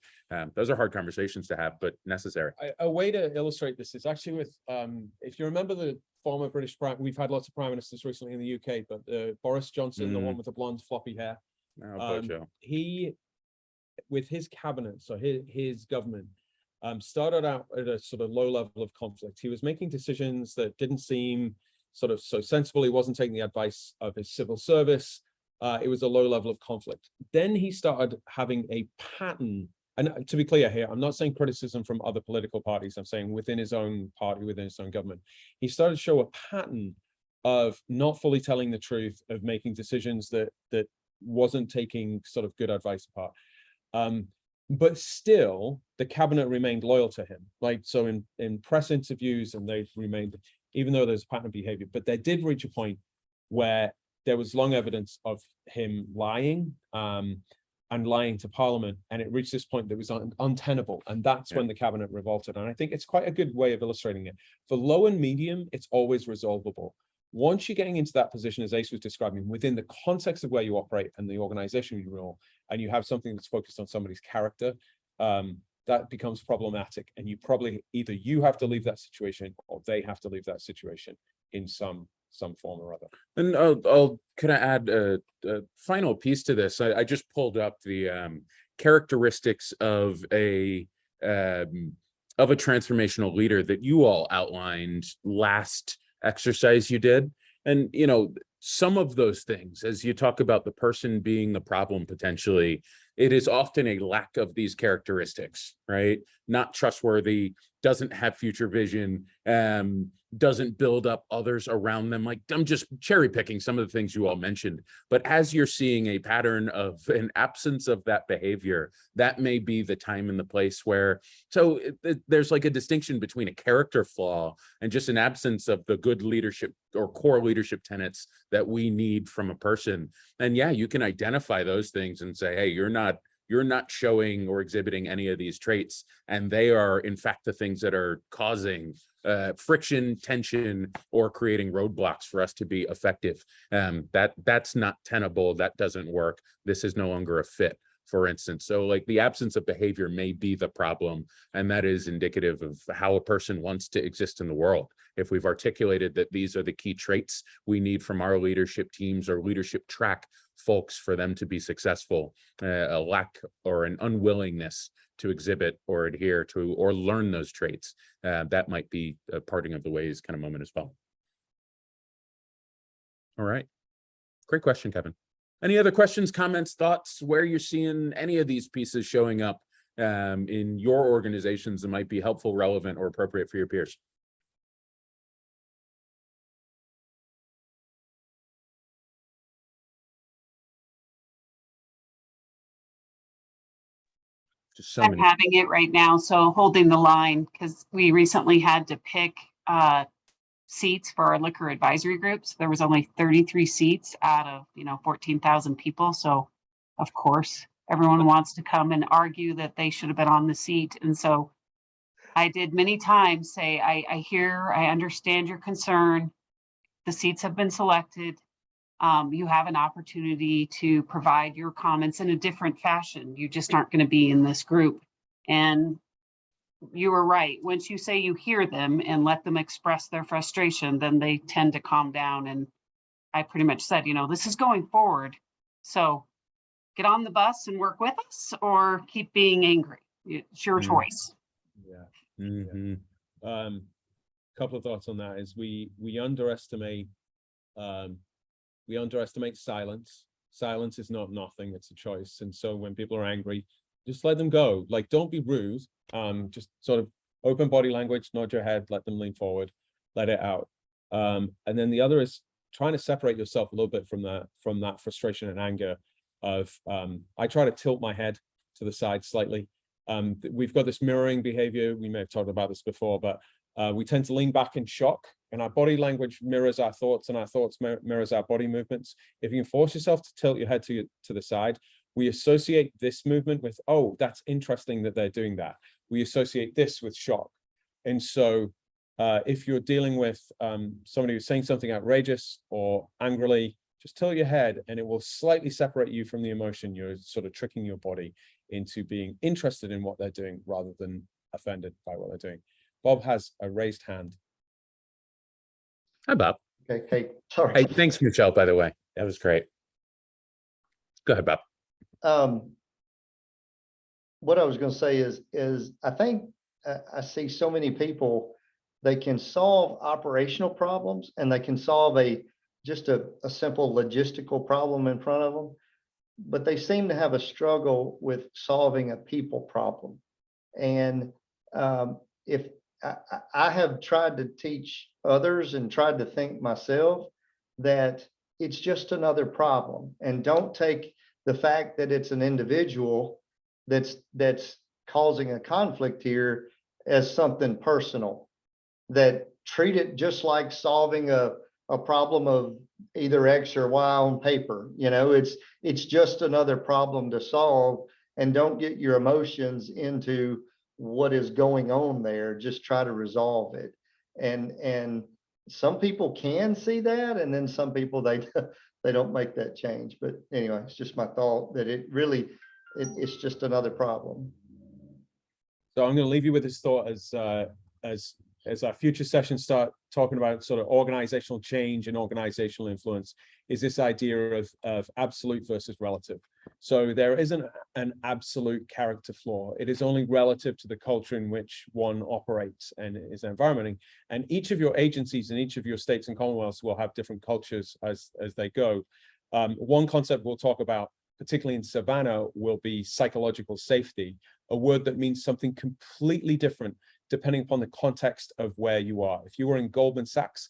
Those are hard conversations to have, but necessary. A way to illustrate this is actually with, if you remember the former British prime, we've had lots of prime ministers recently in the UK, but Boris Johnson, the one with the blonde floppy hair, he, with his cabinet, so his government, started out at a sort of low level of conflict. He was making decisions that didn't seem sort of so sensible. He wasn't taking the advice of his civil service. It was a low level of conflict. Then he started having a pattern. And to be clear here, I'm not saying criticism from other political parties. I'm saying within his own party, within his own government. He started to show a pattern of not fully telling the truth, of making decisions that wasn't taking sort of good advice apart. But still, the cabinet remained loyal to him. Like, so in press interviews, and they've remained, even though there's a pattern of behavior, but they did reach a point where there was long evidence of him lying, and lying to Parliament, and it reached this point that was untenable, and that's when the cabinet revolted. And I think it's quite a good way of illustrating it. For low and medium, it's always resolvable. Once you're getting into that position, as Ace was describing, within the context of where you operate and the organization you rule, and you have something that's focused on somebody's character, that becomes problematic. And you probably, either you have to leave that situation or they have to leave that situation in some form or other. And can I add a final piece to this? I just pulled up the characteristics of a transformational leader that you all outlined last exercise you did. And, you know, some of those things, as you talk about the person being the problem potentially, it is often a lack of these characteristics, right? Not trustworthy, doesn't have future vision, doesn't build up others around them. Like, I'm just cherry picking some of the things you all mentioned, but as you're seeing a pattern of an absence of that behavior, that may be the time and the place where, so there's like a distinction between a character flaw and just an absence of the good leadership or core leadership tenets that we need from a person. And yeah, you can identify those things and say, hey, you're not showing or exhibiting any of these traits, and they are in fact the things that are causing friction, tension, or creating roadblocks for us to be effective. That's not tenable. That doesn't work. This is no longer a fit, for instance. So like the absence of behavior may be the problem, and that is indicative of how a person wants to exist in the world. If we've articulated that these are the key traits we need from our leadership teams or leadership track folks for them to be successful, a lack or an unwillingness to exhibit or adhere to or learn those traits, that might be a parting of the ways kind of moment as well. All right. Great question, Kevin. Any other questions, comments, thoughts, where you're seeing any of these pieces showing up in your organizations that might be helpful, relevant, or appropriate for your peers? Just so I'm many. having it right now, so holding the line, because we recently had to pick seats for our liquor advisory groups. There was only 33 seats out of 14,000 people. So of course, everyone wants to come and argue that they should have been on the seat. And so I did many times say, I understand your concern. The seats have been selected. you have an opportunity to provide your comments in a different fashion. You just aren't going to be in this group. And you were right. Once you say you hear them and let them express their frustration, then they tend to calm down. And I pretty much said, this is going forward. So get on the bus and work with us, or keep being angry. It's your choice. Yeah. Mhm. Couple of thoughts on that is we underestimate silence. Silence is not nothing, it's a choice. And so when people are angry, just let them go. Like, don't be rude. Just sort of open body language, nod your head, let them lean forward, let it out. And then the other is trying to separate yourself a little bit from that frustration and anger of, I try to tilt my head to the side slightly. We've got this mirroring behavior. We may have talked about this before, but we tend to lean back in shock, and our body language mirrors our thoughts, and our thoughts mirrors our body movements. If you can force yourself to tilt your head to the side, we associate this movement with, oh, that's interesting that they're doing that. We associate this with shock. And so if you're dealing with somebody who's saying something outrageous or angrily, just tilt your head and it will slightly separate you from the emotion. You're sort of tricking your body into being interested in what they're doing rather than offended by what they're doing. Bob has a raised hand. Hi, Bob. Okay, Kate, sorry. Hey, thanks, Michelle, by the way. That was great. Go ahead, Bob. What I was going to say is I think I see so many people, they can solve operational problems and they can solve just a simple logistical problem in front of them, but they seem to have a struggle with solving a people problem. And if I have tried to teach others and tried to think myself that it's just another problem, and don't take the fact that it's an individual that's causing a conflict here as something personal, that treat it just like solving a problem of either X or Y on paper. It's just another problem to solve, and don't get your emotions into what is going on there. Just try to resolve it. And some people can see that, and then some people they don't make that change. But anyway, it's just my thought that it's just another problem. So I'm going to leave you with this thought as our future sessions start talking about sort of organizational change and organizational influence, is this idea of absolute versus relative. So there isn't an absolute character flaw. It is only relative to the culture in which one operates and is environmenting. And each of your agencies and each of your states and commonwealths will have different cultures as they go. One concept we'll talk about, particularly in Savannah, will be psychological safety, a word that means something completely different depending upon the context of where you are. If you were in Goldman Sachs,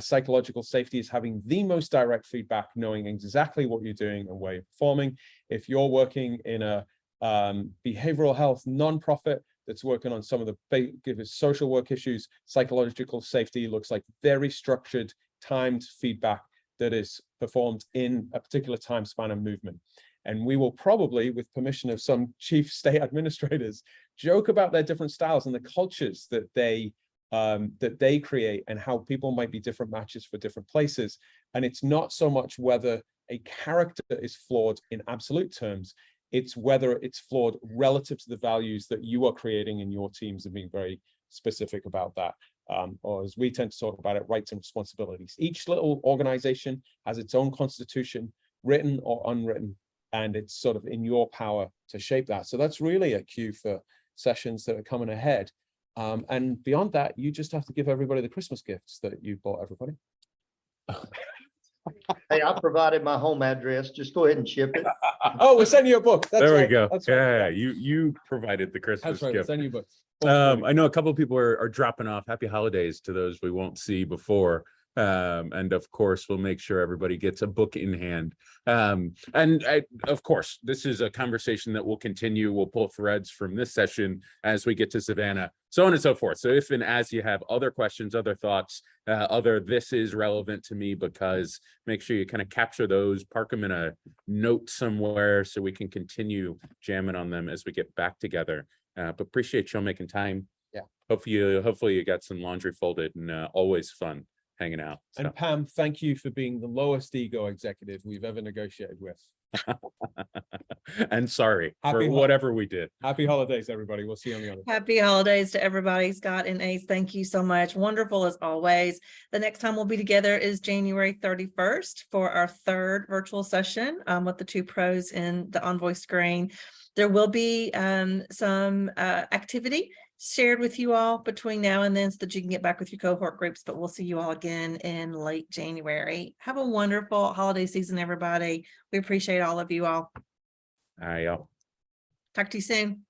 psychological safety is having the most direct feedback, knowing exactly what you're doing and where you're performing. If you're working in a behavioral health nonprofit that's working on some of the social work issues, psychological safety looks like very structured, timed feedback that is performed in a particular time span of movement. And we will probably, with permission of some chief state administrators, joke about their different styles and the cultures that they create and how people might be different matches for different places. And it's not so much whether a character is flawed in absolute terms, it's whether it's flawed relative to the values that you are creating in your teams and being very specific about that. Or as we tend to talk about it, rights and responsibilities. Each little organization has its own constitution, written or unwritten, and it's sort of in your power to shape that. So that's really a cue for sessions that are coming ahead. And beyond that, you just have to give everybody the Christmas gifts that you bought everybody. Hey, I provided my home address. Just go ahead and ship it. Oh, we're sending you a book. That's There we right. go. That's right. Yeah, you provided the Christmas That's right. gift. Send you books. I know a couple of people are dropping off. Happy holidays to those we won't see before. And of course, we'll make sure everybody gets a book in hand. Of course, this is a conversation that will continue. We'll pull threads from this session as we get to Savannah, so on and so forth. So if and as you have other questions, other thoughts, this is relevant to me, because make sure you kind of capture those, park them in a note somewhere so we can continue jamming on them as we get back together. But appreciate y'all making time. Yeah. Hopefully you got some laundry folded, and always fun hanging out. So. And Pam, thank you for being the lowest ego executive we've ever negotiated with. And sorry Happy for hol- whatever we did. Happy holidays, everybody. We'll see you on the other. Happy holidays to everybody. Scott and Ace, thank you so much. Wonderful as always. The next time we'll be together is January 31st for our third virtual session with the two pros in the Envoy screen. There will be some activity shared with you all between now and then so that you can get back with your cohort groups, but we'll see you all again in late January. Have a wonderful holiday season, everybody. We appreciate all of you all. All right, y'all. Talk to you soon.